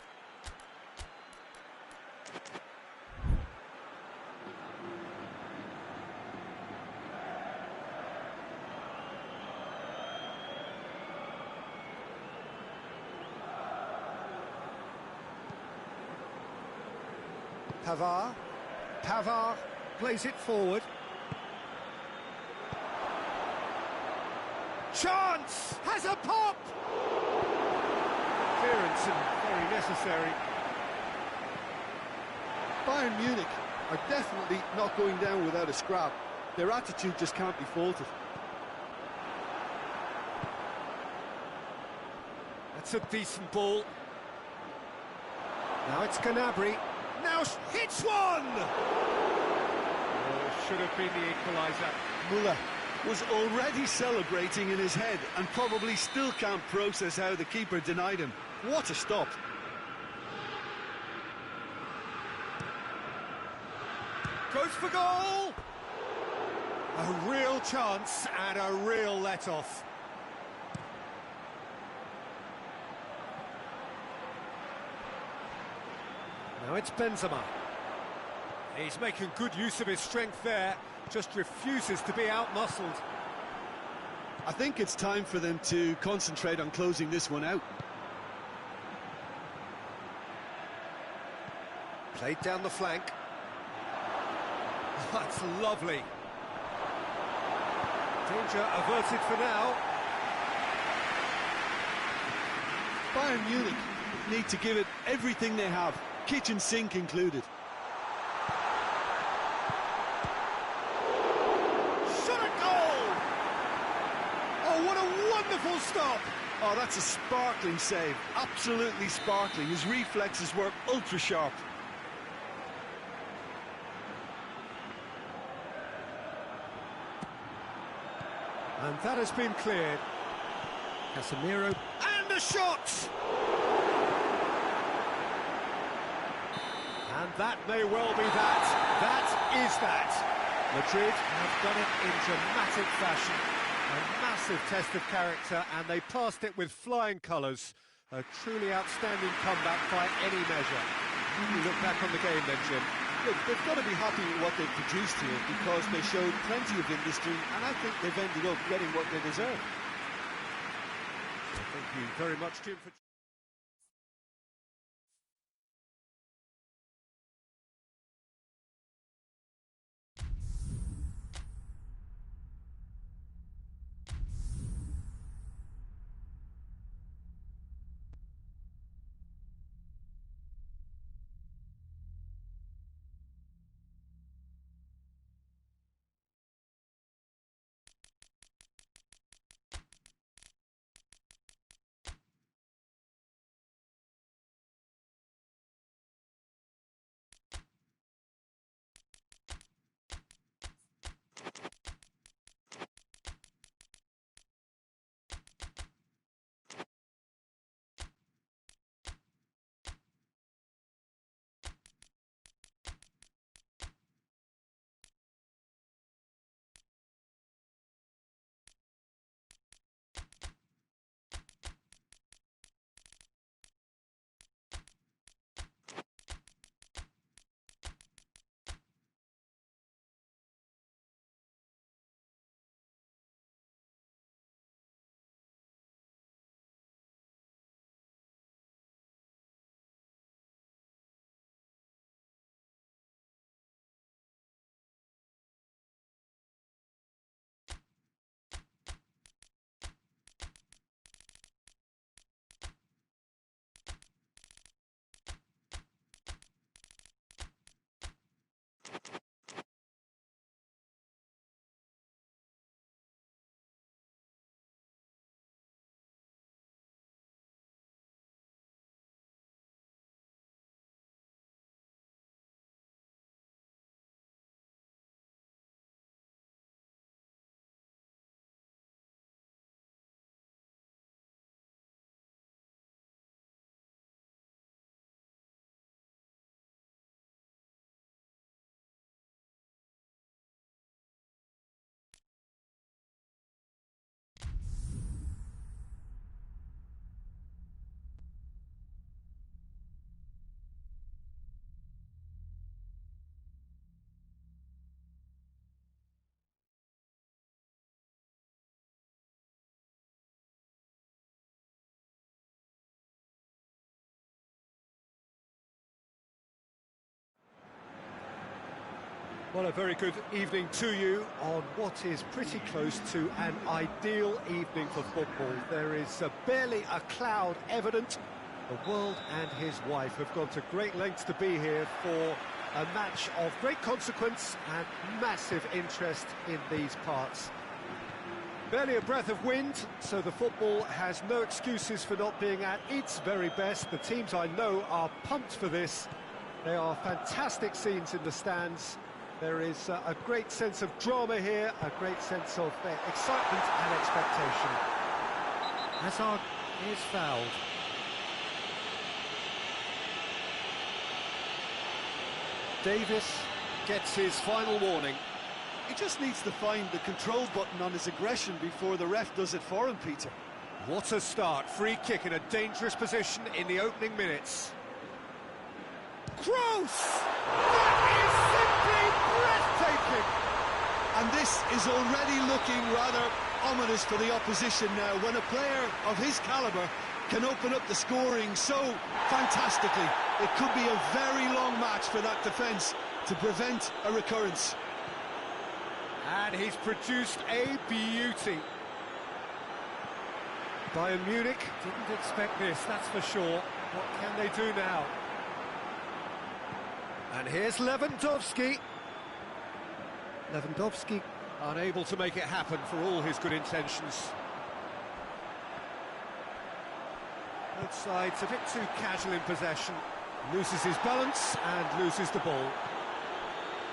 Pavard plays it forward. Chance! Has a pop! Clearance and very necessary. Bayern Munich are definitely not going down without a scrap. Their attitude just can't be faulted. That's a decent ball. Now it's Gnabry. Now hits one! Oh, should have been the equaliser. Muller was already celebrating in his head and probably still can't process how the keeper denied him. What a stop. Goes for goal! A real chance and a real let-off. Now it's Benzema. He's making good use of his strength there, just refuses to be out-muscled. I think it's time for them to concentrate on closing this one out. Played down the flank. That's lovely. Danger averted for now. Bayern Munich need to give it everything they have, kitchen sink included. Shot at goal! Oh, what a wonderful stop! Oh, that's a sparkling save, absolutely sparkling. His reflexes were ultra sharp. And that has been cleared. Casemiro, and a shot! And that may well be that. That is that. Madrid have done it in dramatic fashion. A massive test of character, and they passed it with flying colours. A truly outstanding comeback by any measure. You look back on the game then, Jim. Look, they've got to be happy with what they've produced here, because they showed plenty of industry, and I think they've ended up getting what they deserve. Thank you very much, Jim, for... Well, a very good evening to you on what is pretty close to an ideal evening for football. There is barely a cloud evident. The world and his wife have gone to great lengths to be here for a match of great consequence and massive interest in these parts. Barely a breath of wind, so the football has no excuses for not being at its very best. The teams I know are pumped for this. They are fantastic scenes in the stands. There is a great sense of drama here, a great sense of excitement and expectation. Hazard is fouled. Davis gets his final warning. He just needs to find the control button on his aggression before the ref does it for him, Peter. What a start. Free kick in a dangerous position in the opening minutes. Kroos! That is simply breathtaking! And this is already looking rather ominous for the opposition now, when a player of his calibre can open up the scoring so fantastically. It could be a very long match for that defence to prevent a recurrence. And he's produced a beauty. Bayern Munich didn't expect this, that's for sure. What can they do now? And here's Lewandowski. Lewandowski unable to make it happen for all his good intentions. Both sides a bit too casual in possession. Loses his balance and loses the ball.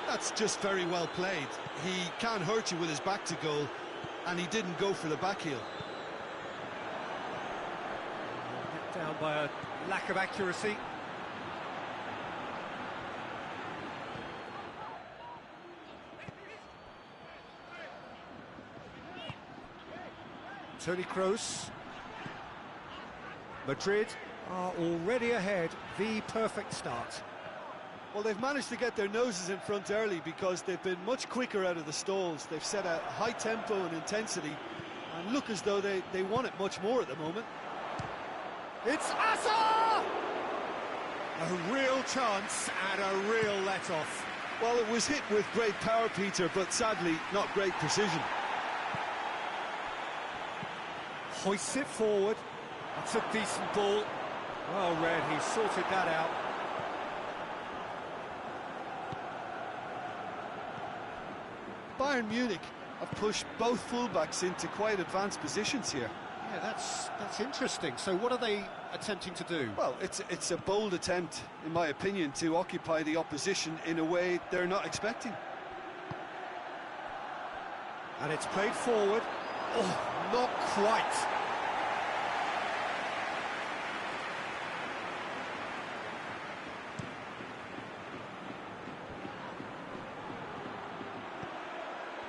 That's just very well played. He can't hurt you with his back to goal, and he didn't go for the back heel. Let down by a lack of accuracy. Toni Kroos. Madrid are already ahead, the perfect start. Well, they've managed to get their noses in front early because they've been much quicker out of the stalls. They've set a high tempo and intensity and look as though they want it much more at the moment. It's Asa! A real chance and a real let-off. Well, it was hit with great power, Peter, but sadly not great precision. Hoists it forward. That's a decent ball. Well read, he sorted that out. Bayern Munich have pushed both fullbacks into quite advanced positions here. Yeah, that's interesting. So what are they attempting to do? Well, it's a bold attempt, in my opinion, to occupy the opposition in a way they're not expecting. And it's played forward. Oh, not quite.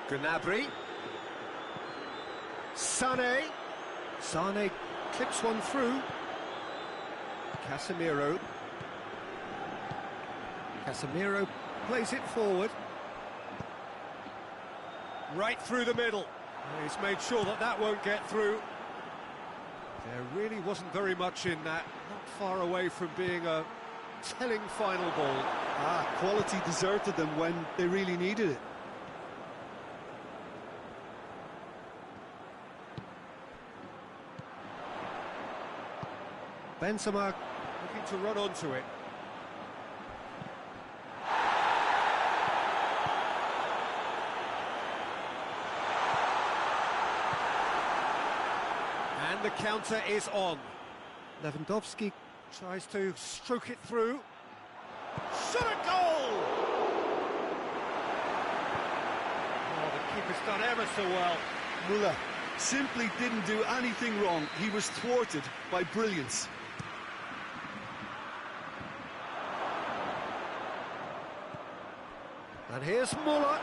Gnabry. Sané. Sané clips one through. Casemiro. Casemiro plays it forward. Right through the middle. He's made sure that that won't get through. There really wasn't very much in that. Not far away from being a telling final ball. Quality deserted them when they really needed it. Benzema looking to run onto it. And the counter is on. Lewandowski tries to stroke it through. Shot a goal! Oh, the keeper's done ever so well. Müller simply didn't do anything wrong. He was thwarted by brilliance. And here's Müller.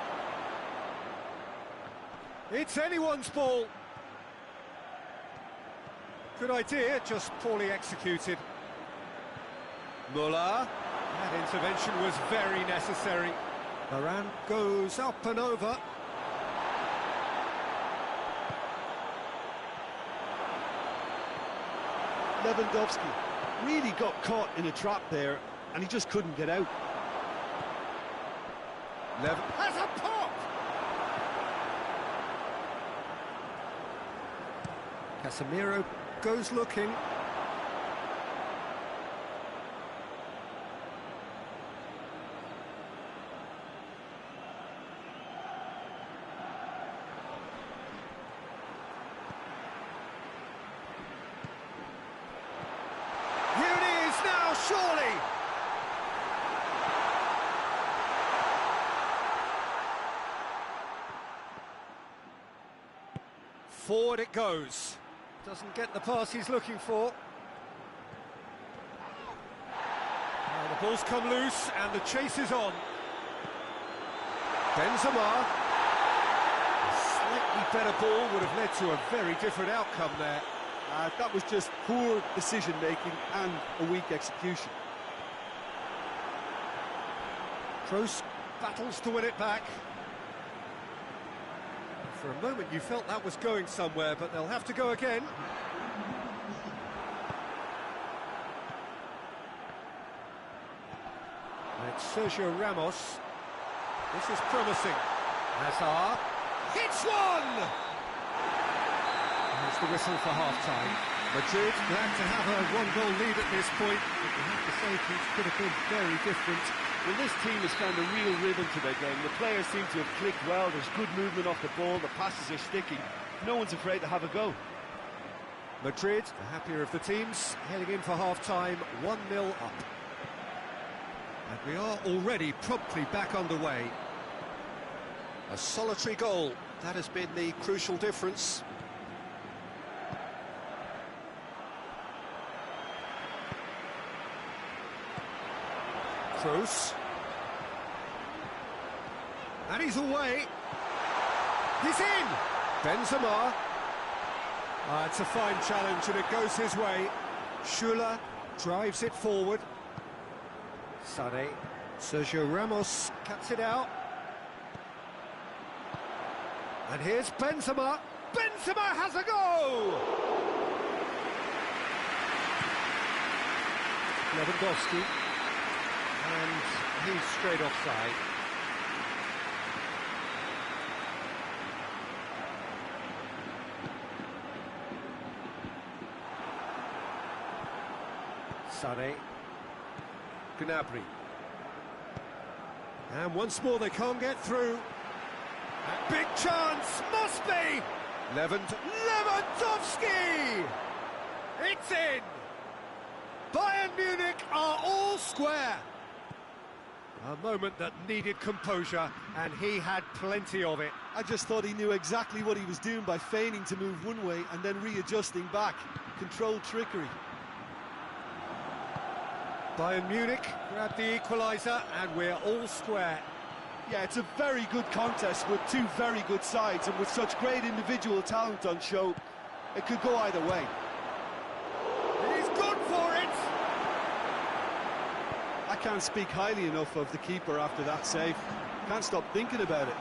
It's anyone's ball. Good idea, just poorly executed. Müller. That intervention was very necessary. Varane goes up and over. Lewandowski really got caught in a trap there and he just couldn't get out. Lev has a pop! Casemiro goes looking. Here it is now, surely! Forward it goes. Doesn't get the pass he's looking for. Now the ball's come loose and the chase is on. Benzema. A slightly better ball would have led to a very different outcome there. That was just poor decision-making and a weak execution. Kroos battles to win it back. For a moment you felt that was going somewhere, but they'll have to go again. And it's Sergio Ramos. This is promising. Hazard hits one! There's the whistle for half-time. Madrid glad to have a one-goal lead at this point, but you have to say things could have been very different. Well, this team has found a real rhythm to their game. The players seem to have clicked well. There's good movement off the ball. The passes are sticking. No one's afraid to have a go. Madrid, the happier of the teams, heading in for half-time, 1-0 up. And we are already promptly back underway. A solitary goal, that has been the crucial difference. Kroos. And he's away. He's in! Benzema. It's a fine challenge and it goes his way. Schüller drives it forward. Sané. Sergio Ramos cuts it out. And here's Benzema. Benzema has a go! Lewandowski. And he's straight offside. Sané. Gnabry. And once more they can't get through. And big chance, must be! Lewandowski! It's in! Bayern Munich are all square. A moment that needed composure, and he had plenty of it. I just thought he knew exactly what he was doing by feigning to move one way and then readjusting back. Controlled trickery. Bayern Munich grabbed the equaliser, and we're all square. Yeah, it's a very good contest with two very good sides, and with such great individual talent on show, it could go either way. He's gone for it! I can't speak highly enough of the keeper after that save. Can't stop thinking about it.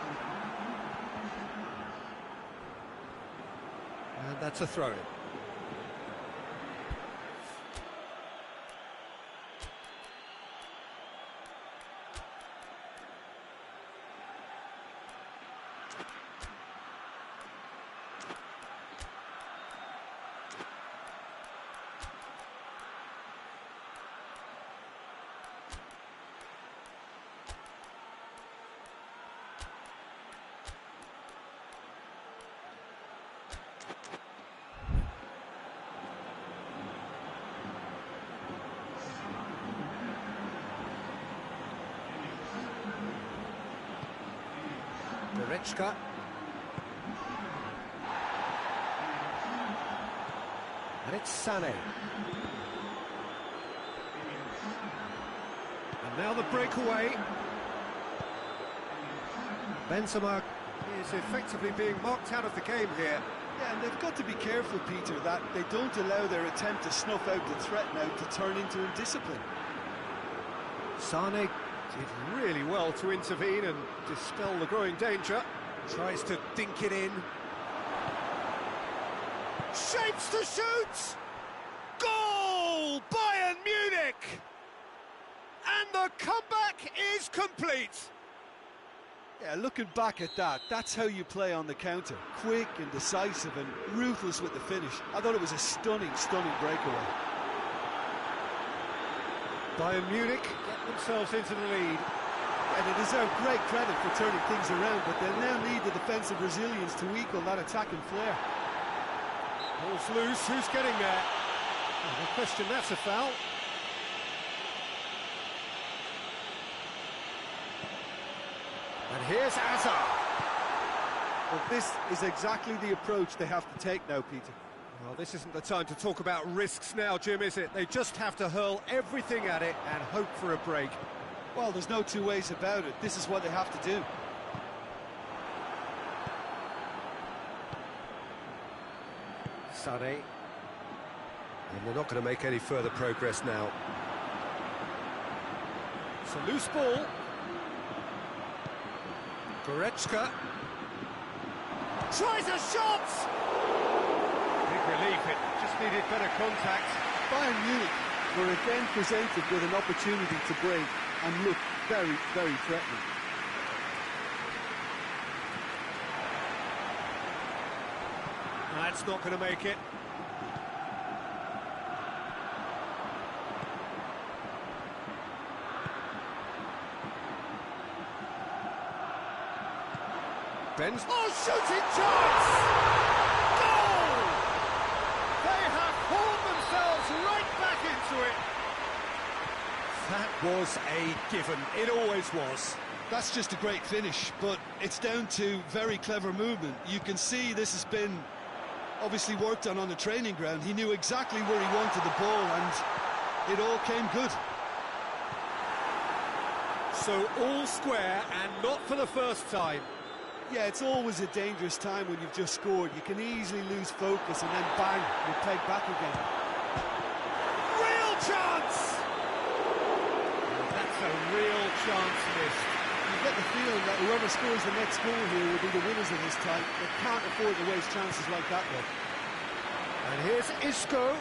And that's a throw-in. Goretzka. And it's Sané. And now the breakaway. Benzema is effectively being marked out of the game here. Yeah, and they've got to be careful, Peter, that they don't allow their attempt to snuff out the threat now to turn into indiscipline. Sané did really well to intervene and dispel the growing danger. Tries to dink it in. Shapes to shoot! Goal! Bayern Munich! And the comeback is complete. Yeah, looking back at that, that's how you play on the counter. Quick and decisive and ruthless with the finish. I thought it was a stunning, stunning breakaway. Bayern Munich get themselves into the lead. And they deserve great credit for turning things around, but they'll now need the defensive resilience to equal that attacking flair. Ball's loose, who's getting there? Oh, no question, that's a foul. And here's Hazard. Well, this is exactly the approach they have to take now, Peter. Well, this isn't the time to talk about risks now, Jim, is it? They just have to hurl everything at it and hope for a break. Well, there's no two ways about it. This is what they have to do. Sané. And they're not going to make any further progress now. It's a loose ball. Goretzka. Tries a shot! Big relief, it just needed better contact. Bayern Munich were again presented with an opportunity to break and look very, very threatening. That's not going to make it. Benz. Oh, shooting chance! Goal! They have hauled themselves right back into it. That was a given. It always was. That's just a great finish, but it's down to very clever movement. You can see this has been obviously worked on the training ground. He knew exactly where he wanted the ball, and it all came good. So all square, and not for the first time. Yeah, it's always a dangerous time when you've just scored. You can easily lose focus and then bang, you're pegged back again. Real chance! That's a real chance missed. You get the feeling that whoever scores the next goal here will be the winners of this time. They can't afford to waste chances like that, though. And here's Isco.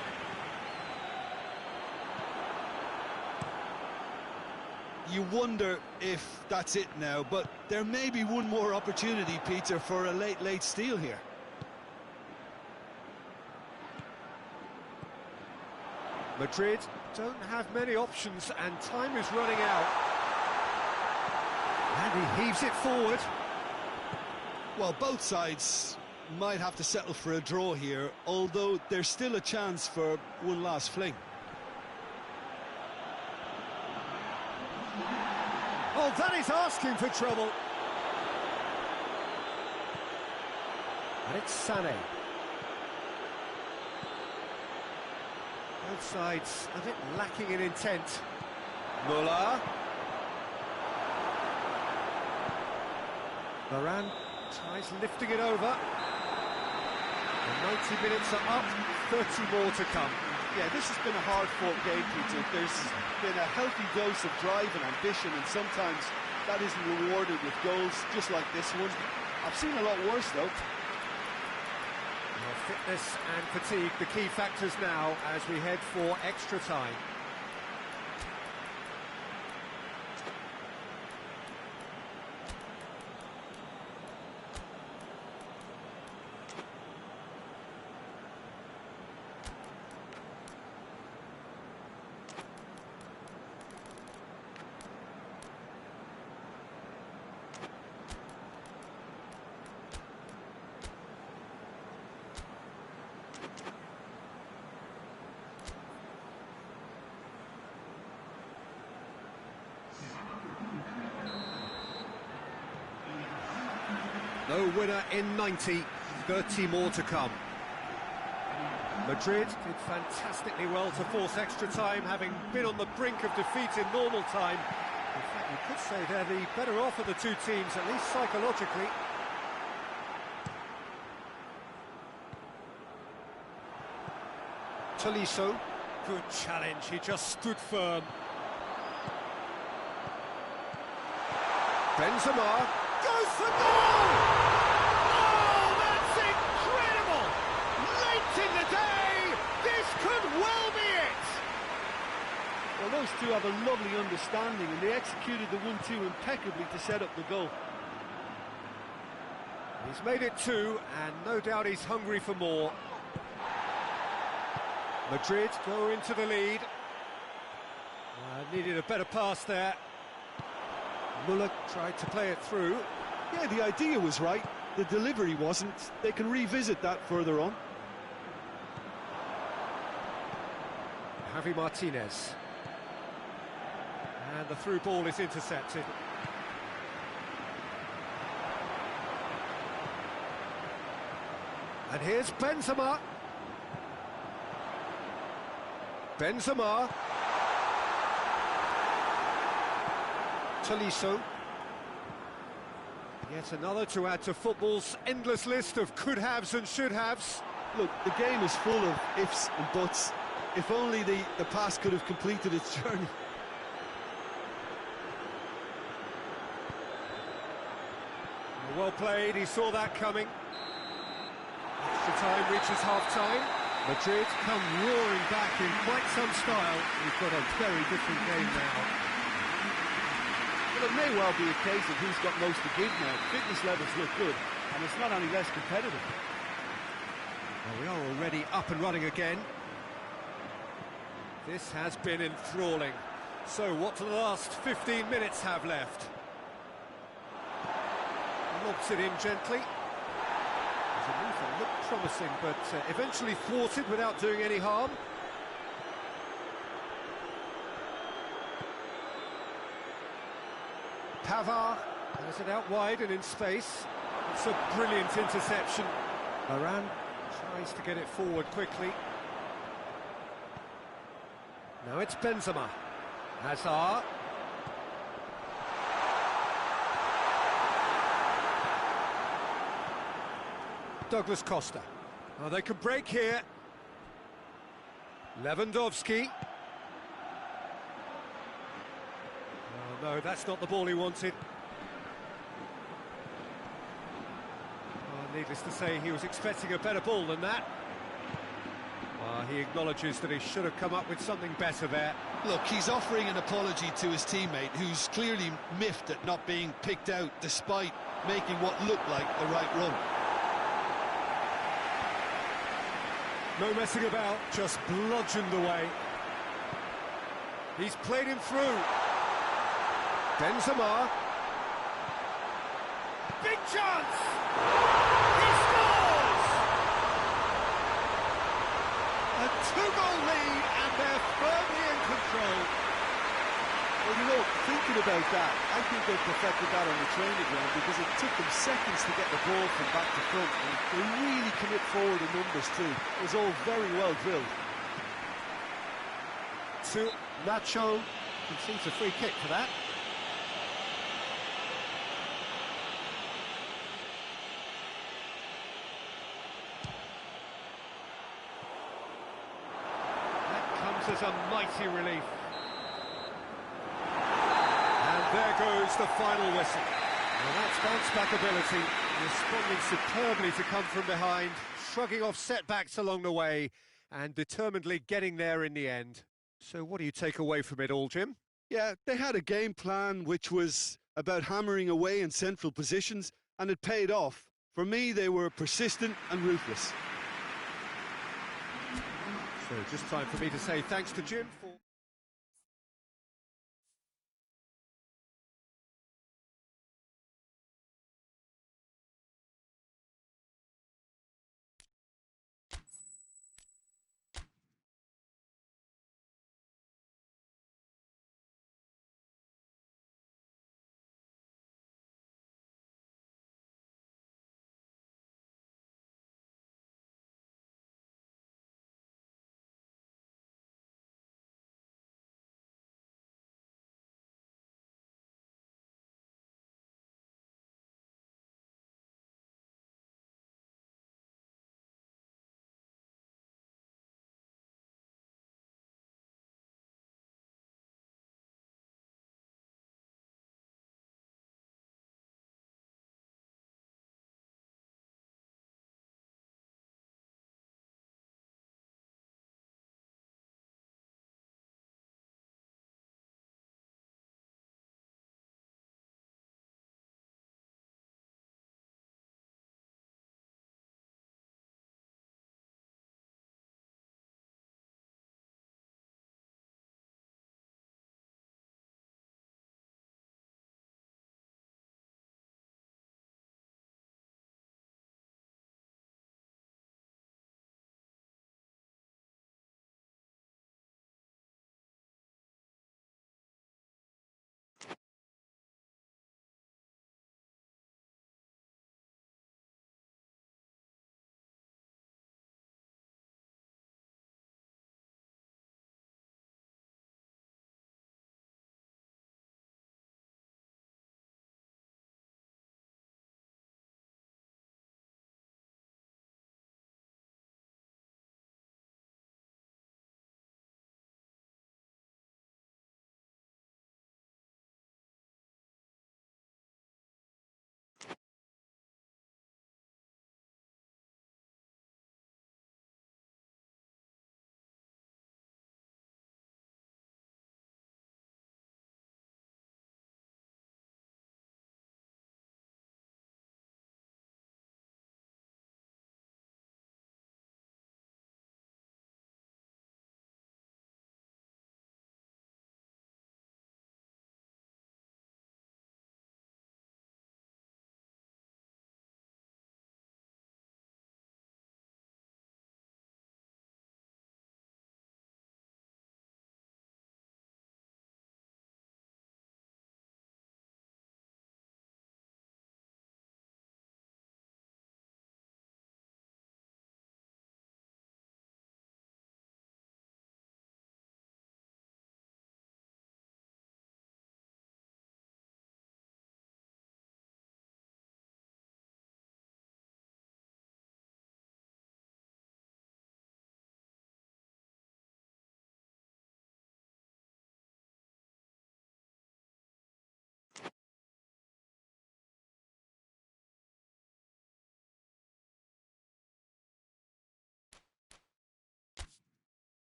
You wonder if that's it now, but there may be one more opportunity, Peter, for a late steal here. Madrid don't have many options, and time is running out. And he heaves it forward. Well, both sides might have to settle for a draw here, although there's still a chance for one last fling. Oh, that is asking for trouble. And it's Sané. Both sides a bit lacking in intent. Muller. Varane tries lifting it over. The 90 minutes are up, 30 more to come. Yeah, this has been a hard-fought game, Peter. There's been a healthy dose of drive and ambition, and sometimes that isn't rewarded with goals, just like this one. I've seen a lot worse, though. Well, fitness and fatigue, the key factors now as we head for extra time. No winner in 90, 30 more to come. Madrid did fantastically well to force extra time, having been on the brink of defeat in normal time. In fact, you could say they're the better off of the two teams, at least psychologically. Tolisso, good challenge, he just stood firm. Benzema goes for goal! Oh, that's incredible! Late in the day, this could well be it! Well, those two have a lovely understanding, and they executed the 1-2 impeccably to set up the goal. He's made it two, and no doubt he's hungry for more. Madrid go into the lead. Needed a better pass there. Muller tried to play it through. Yeah, the idea was right, the delivery wasn't. They can revisit that further on. Javi Martinez. And the through ball is intercepted. And here's Benzema. Benzema. Tolisso. Yet another to add to football's endless list of could-haves and should-haves. Look, the game is full of ifs and buts. If only the pass could have completed its journey. Well played, he saw that coming. Extra time reaches half-time. Madrid come roaring back in quite some style. We've got a very different game now. Well, it may well be a case of who's got most to give now. Fitness levels look good, and it's not any less competitive. Well, we are already up and running again. This has been enthralling. So, what do the last 15 minutes have left? Lobs it in gently. The move that looked promising, but eventually thwarted without doing any harm. Pavard has it out wide and in space. It's a brilliant interception. Varane tries to get it forward quickly. Now it's Benzema. Hazard. Douglas Costa. Oh, they could break here. Lewandowski. Oh, no, that's not the ball he wanted. Oh, needless to say, he was expecting a better ball than that. He acknowledges that he should have come up with something better there. Look, he's offering an apology to his teammate, who's clearly miffed at not being picked out despite making what looked like the right run. No messing about, just bludgeoned away. He's played him through. Benzema. Big chance! He scores! A two-goal lead, and they're firmly in control. Well, you know, thinking about that, I think they perfected that on the training ground because it took them seconds to get the ball from back to front, and they really commit forward in numbers too. It was all very well drilled. To Nacho, concedes a free kick for that. That comes as a mighty relief. There goes the final whistle. Well, that's bounce-back ability, responding superbly to come from behind, shrugging off setbacks along the way, and determinedly getting there in the end. So what do you take away from it all, Jim? Yeah, they had a game plan which was about hammering away in central positions, and it paid off. For me, they were persistent and ruthless. So just time for me to say thanks to Jim for...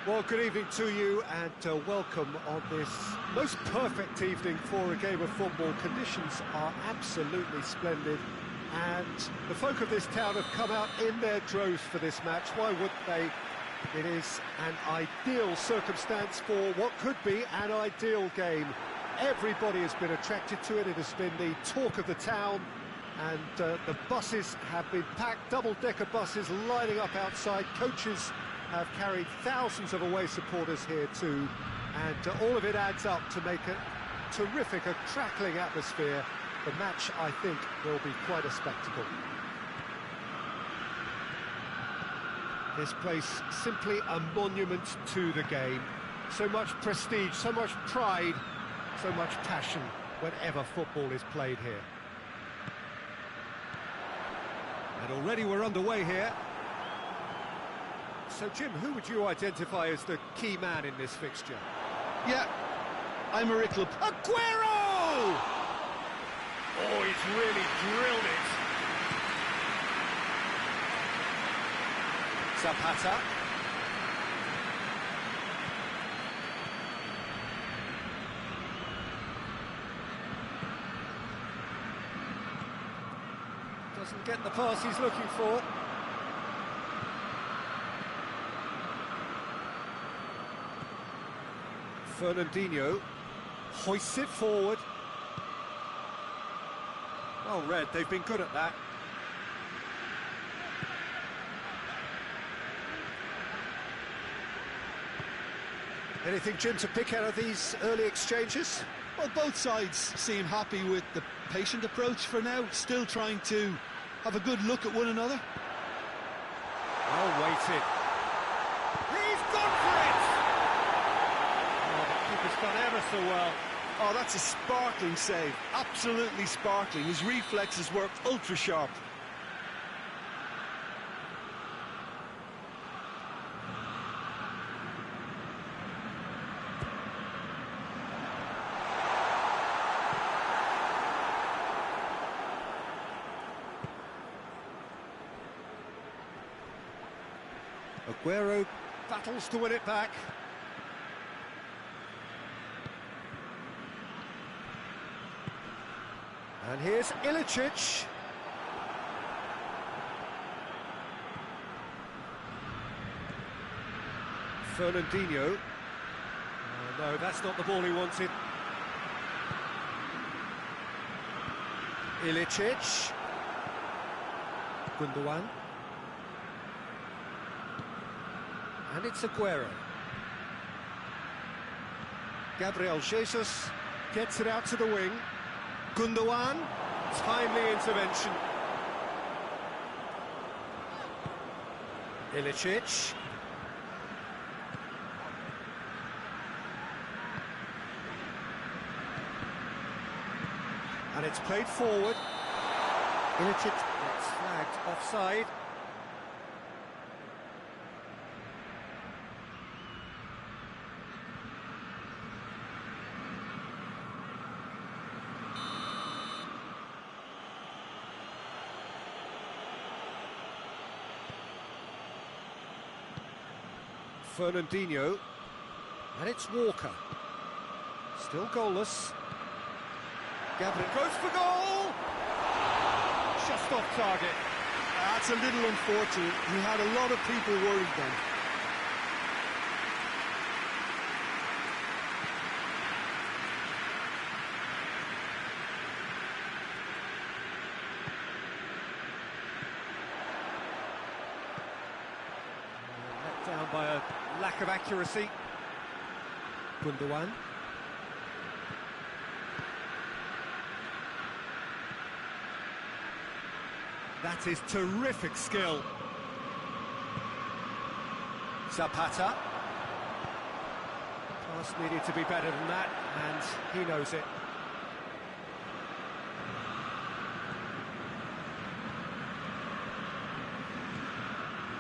Well, good evening to you and welcome on this most perfect evening for a game of football. Conditions are absolutely splendid and the folk of this town have come out in their droves for this match. Why wouldn't they? It is an ideal circumstance for what could be an ideal game. Everybody has been attracted to it. It has been the talk of the town and the buses have been packed, double-decker buses lining up outside. Coaches have carried thousands of away supporters here too, and all of it adds up to make a terrific, a crackling atmosphere. The match, I think, will be quite a spectacle. This place simply a monument to the game. So much prestige, so much pride, so much passion whenever football is played here. And already we're underway here. So, Jim, who would you identify as the key man in this fixture? Yeah, I'm Aymeric Laporte. Aguero! Oh, he's really drilled it. Zapata. Doesn't get the pass he's looking for. Fernandinho hoists it forward. Well read, they've been good at that. Anything, Jim, to pick out of these early exchanges? Well, both sides seem happy with the patient approach for now, still trying to have a good look at one another. Well weighted. He's gone for it! Keeper's done ever so well. Oh, that's a sparkling save. Absolutely sparkling. His reflexes work ultra sharp. Aguero battles to win it back. And here's Ilicic. Fernandinho. Oh, no, that's not the ball he wanted. Ilicic. Gundogan. And it's Aguero. Gabriel Jesus gets it out to the wing. Gundogan, timely intervention. Ilicic. And it's played forward. Ilicic gets flagged offside. Fernandinho, and it's Walker. Still goalless. Gabriel goes for goal! Just off target. That's a little unfortunate. He had a lot of people worried then. Let down by a lack of accuracy. Gundogan. That is terrific skill. Zapata. Pass needed to be better than that, and he knows it.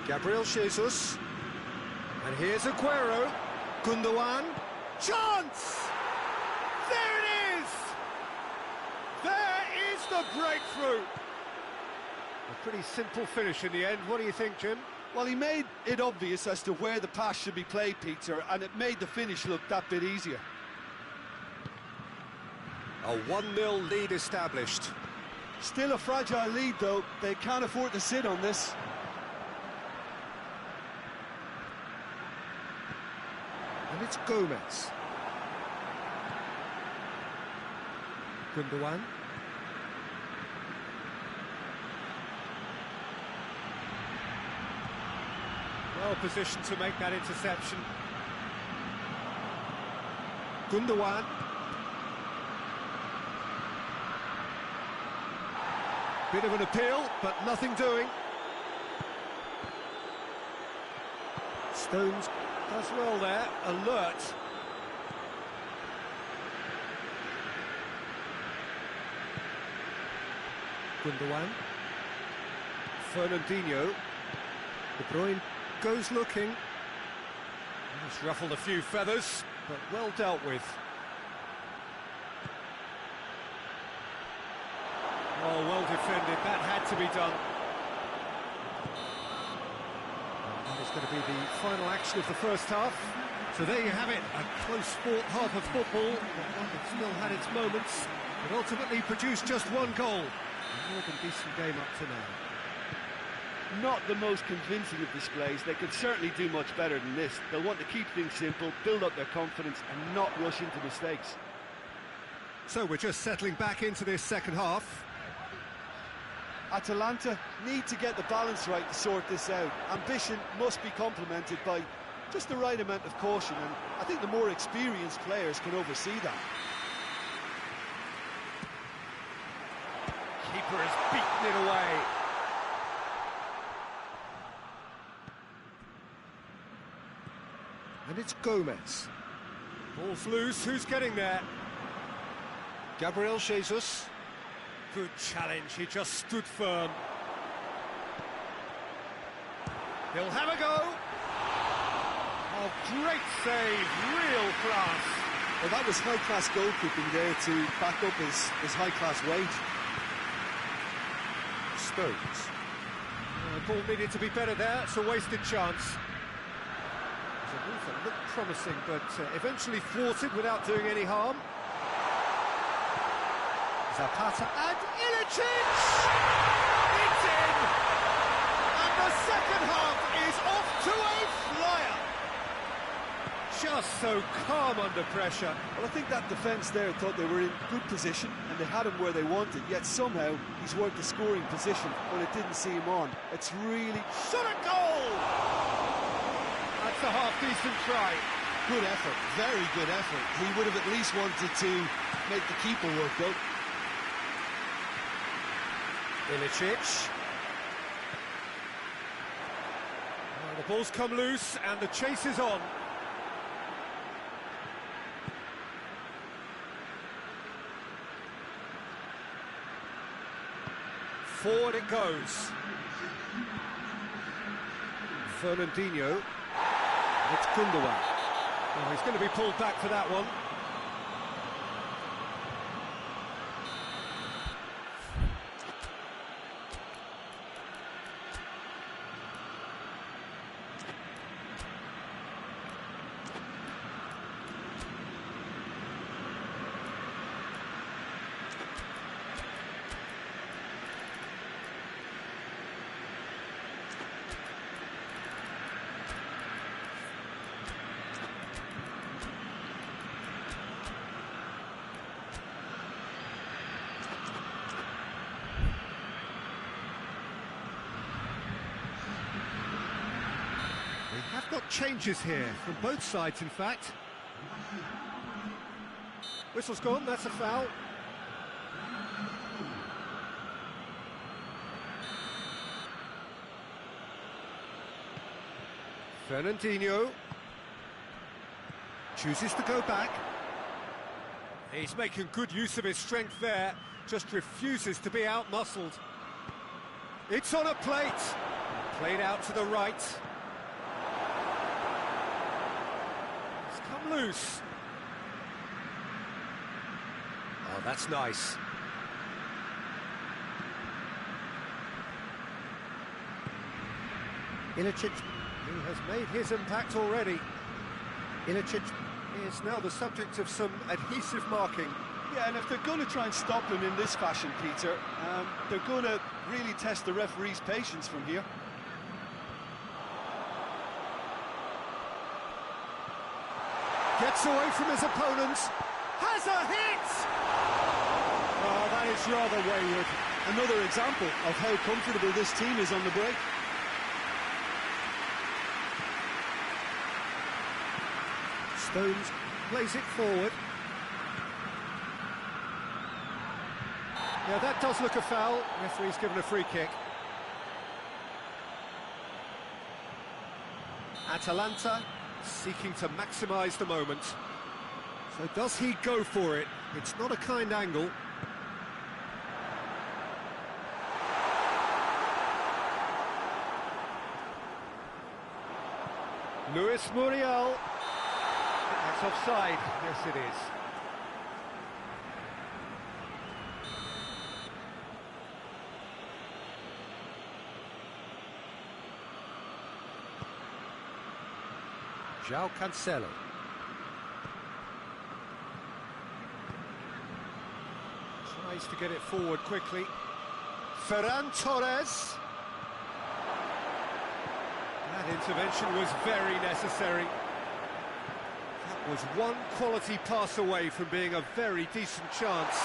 Gabriel Jesus. And here's Aguero. Gundogan. Chance! There it is! There is the breakthrough! A pretty simple finish in the end. What do you think, Jim? Well, he made it obvious as to where the pass should be played, Peter, and it made the finish look that bit easier. A 1-0 lead established. Still a fragile lead, though. They can't afford to sit on this. And it's Gomez. Gundogan. Well positioned to make that interception. Gundogan. Bit of an appeal, but nothing doing. Stones does well there, alert. Gundogan. Fernandinho. De Bruyne goes looking. He's ruffled a few feathers, but well dealt with. Oh, well defended. That had to be done. That is going to be the final action of the first half. So there you have it, a close-fought half of football. It still had its moments, but ultimately produced just one goal. A more than decent game up to now. Not the most convincing of displays. They could certainly do much better than this. They'll want to keep things simple, build up their confidence, and not rush into mistakes. So we're just settling back into this second half. Atalanta need to get the balance right to sort this out. Ambition must be complemented by just the right amount of caution, and I think the more experienced players can oversee that. Keeper has beaten it away. And it's Gomez. Ball's loose, who's getting there? Gabriel Jesus. Good challenge, he just stood firm. He'll have a go. Oh, great save, real class. Well, that was high-class goalkeeping there to back up his high-class wage. Stones. The ball needed to be better there, it's a wasted chance. It was a move that looked promising, but eventually thwarted without doing any harm. Zapata and Ilicic! It's in! And the second half is off to a flyer! Just so calm under pressure. Well, I think that defence there thought they were in good position and they had him where they wanted, yet somehow he's worked the scoring position when it didn't see him on. It's really... Shot a goal! That's a half-decent try. Good effort, very good effort. He would have at least wanted to make the keeper work, though. Ilicic. The ball's come loose and the chase is on. Forward it goes. Fernandinho. It's Gundogan. Oh, he's going to be pulled back for that one. Have got changes here from both sides, in fact. Whistle's gone, that's a foul. Fernandinho chooses to go back. He's making good use of his strength there, just refuses to be out-muscled. It's on a plate, played out to the right. Loose. Oh, that's nice. Ilicic, he has made his impact already. Ilicic is now the subject of some adhesive marking. Yeah, and if they're going to try and stop him in this fashion, Peter, they're going to really test the referee's patience from here. Gets away from his opponents, has a hit! Oh, that is rather wayward. Another example of how comfortable this team is on the break. Stones plays it forward. Yeah, that does look a foul. Referee's given a free kick. Atalanta seeking to maximise the moment. So does he go for it? It's not a kind angle. Luis Muriel. That's offside. Yes, it is. João Cancelo. Tries to get it forward quickly. Ferran Torres. That intervention was very necessary. That was one quality pass away from being a very decent chance.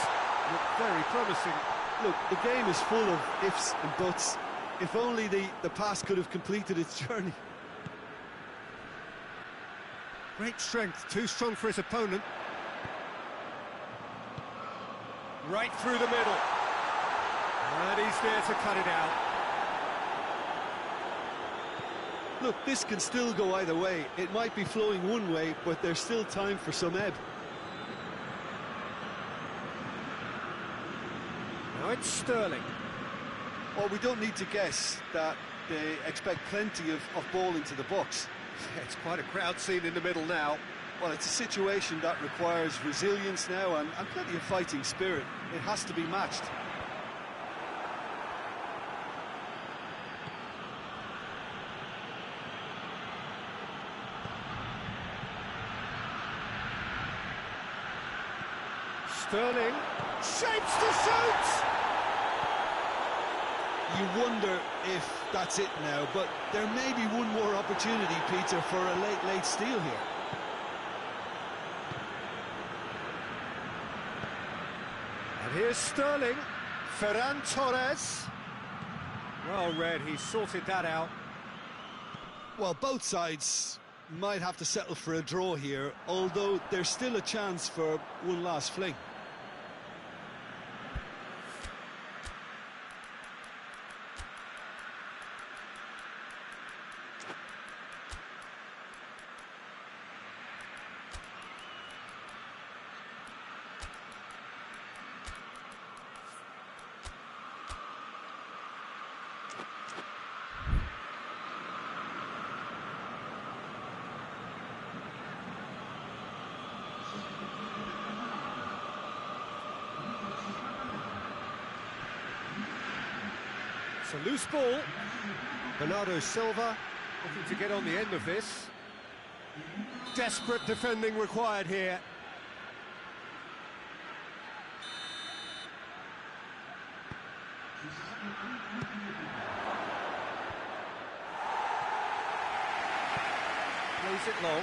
Looked very promising. Look, the game is full of ifs and buts. If only the pass could have completed its journey. Great strength, too strong for his opponent. Right through the middle. And he's there to cut it out. Look, this can still go either way. It might be flowing one way, but there's still time for some ebb. Now it's Sterling. Well, we don't need to guess that they expect plenty of ball into the box. Yeah, it's quite a crowd scene in the middle now. Well, it's a situation that requires resilience now and plenty of fighting spirit. It has to be matched. Sterling shapes to shoot! You wonder if that's it now, but there may be one more opportunity, Peter, for a late steal here. And here's Sterling. Ferran Torres. Well read, he sorted that out. Well, both sides might have to settle for a draw here, although there's still a chance for one last fling. It's a loose ball. Bernardo Silva looking to get on the end of this. Desperate defending required here. Plays it long.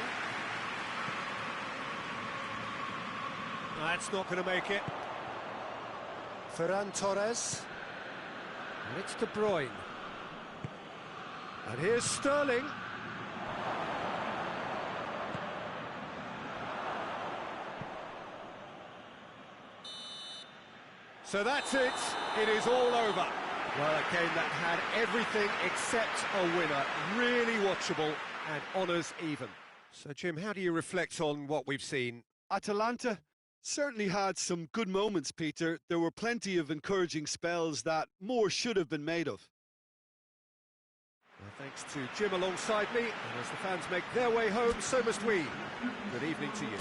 That's not going to make it. Ferran Torres. And it's De Bruyne. And here's Sterling. So that's it. It is all over. Well, a game that had everything except a winner. Really watchable and honours even. So, Jim, how do you reflect on what we've seen? Atalanta certainly had some good moments, Peter. There were plenty of encouraging spells that more should have been made of. Well, thanks to Jim alongside me, and as the fans make their way home, so must we. Good evening to you.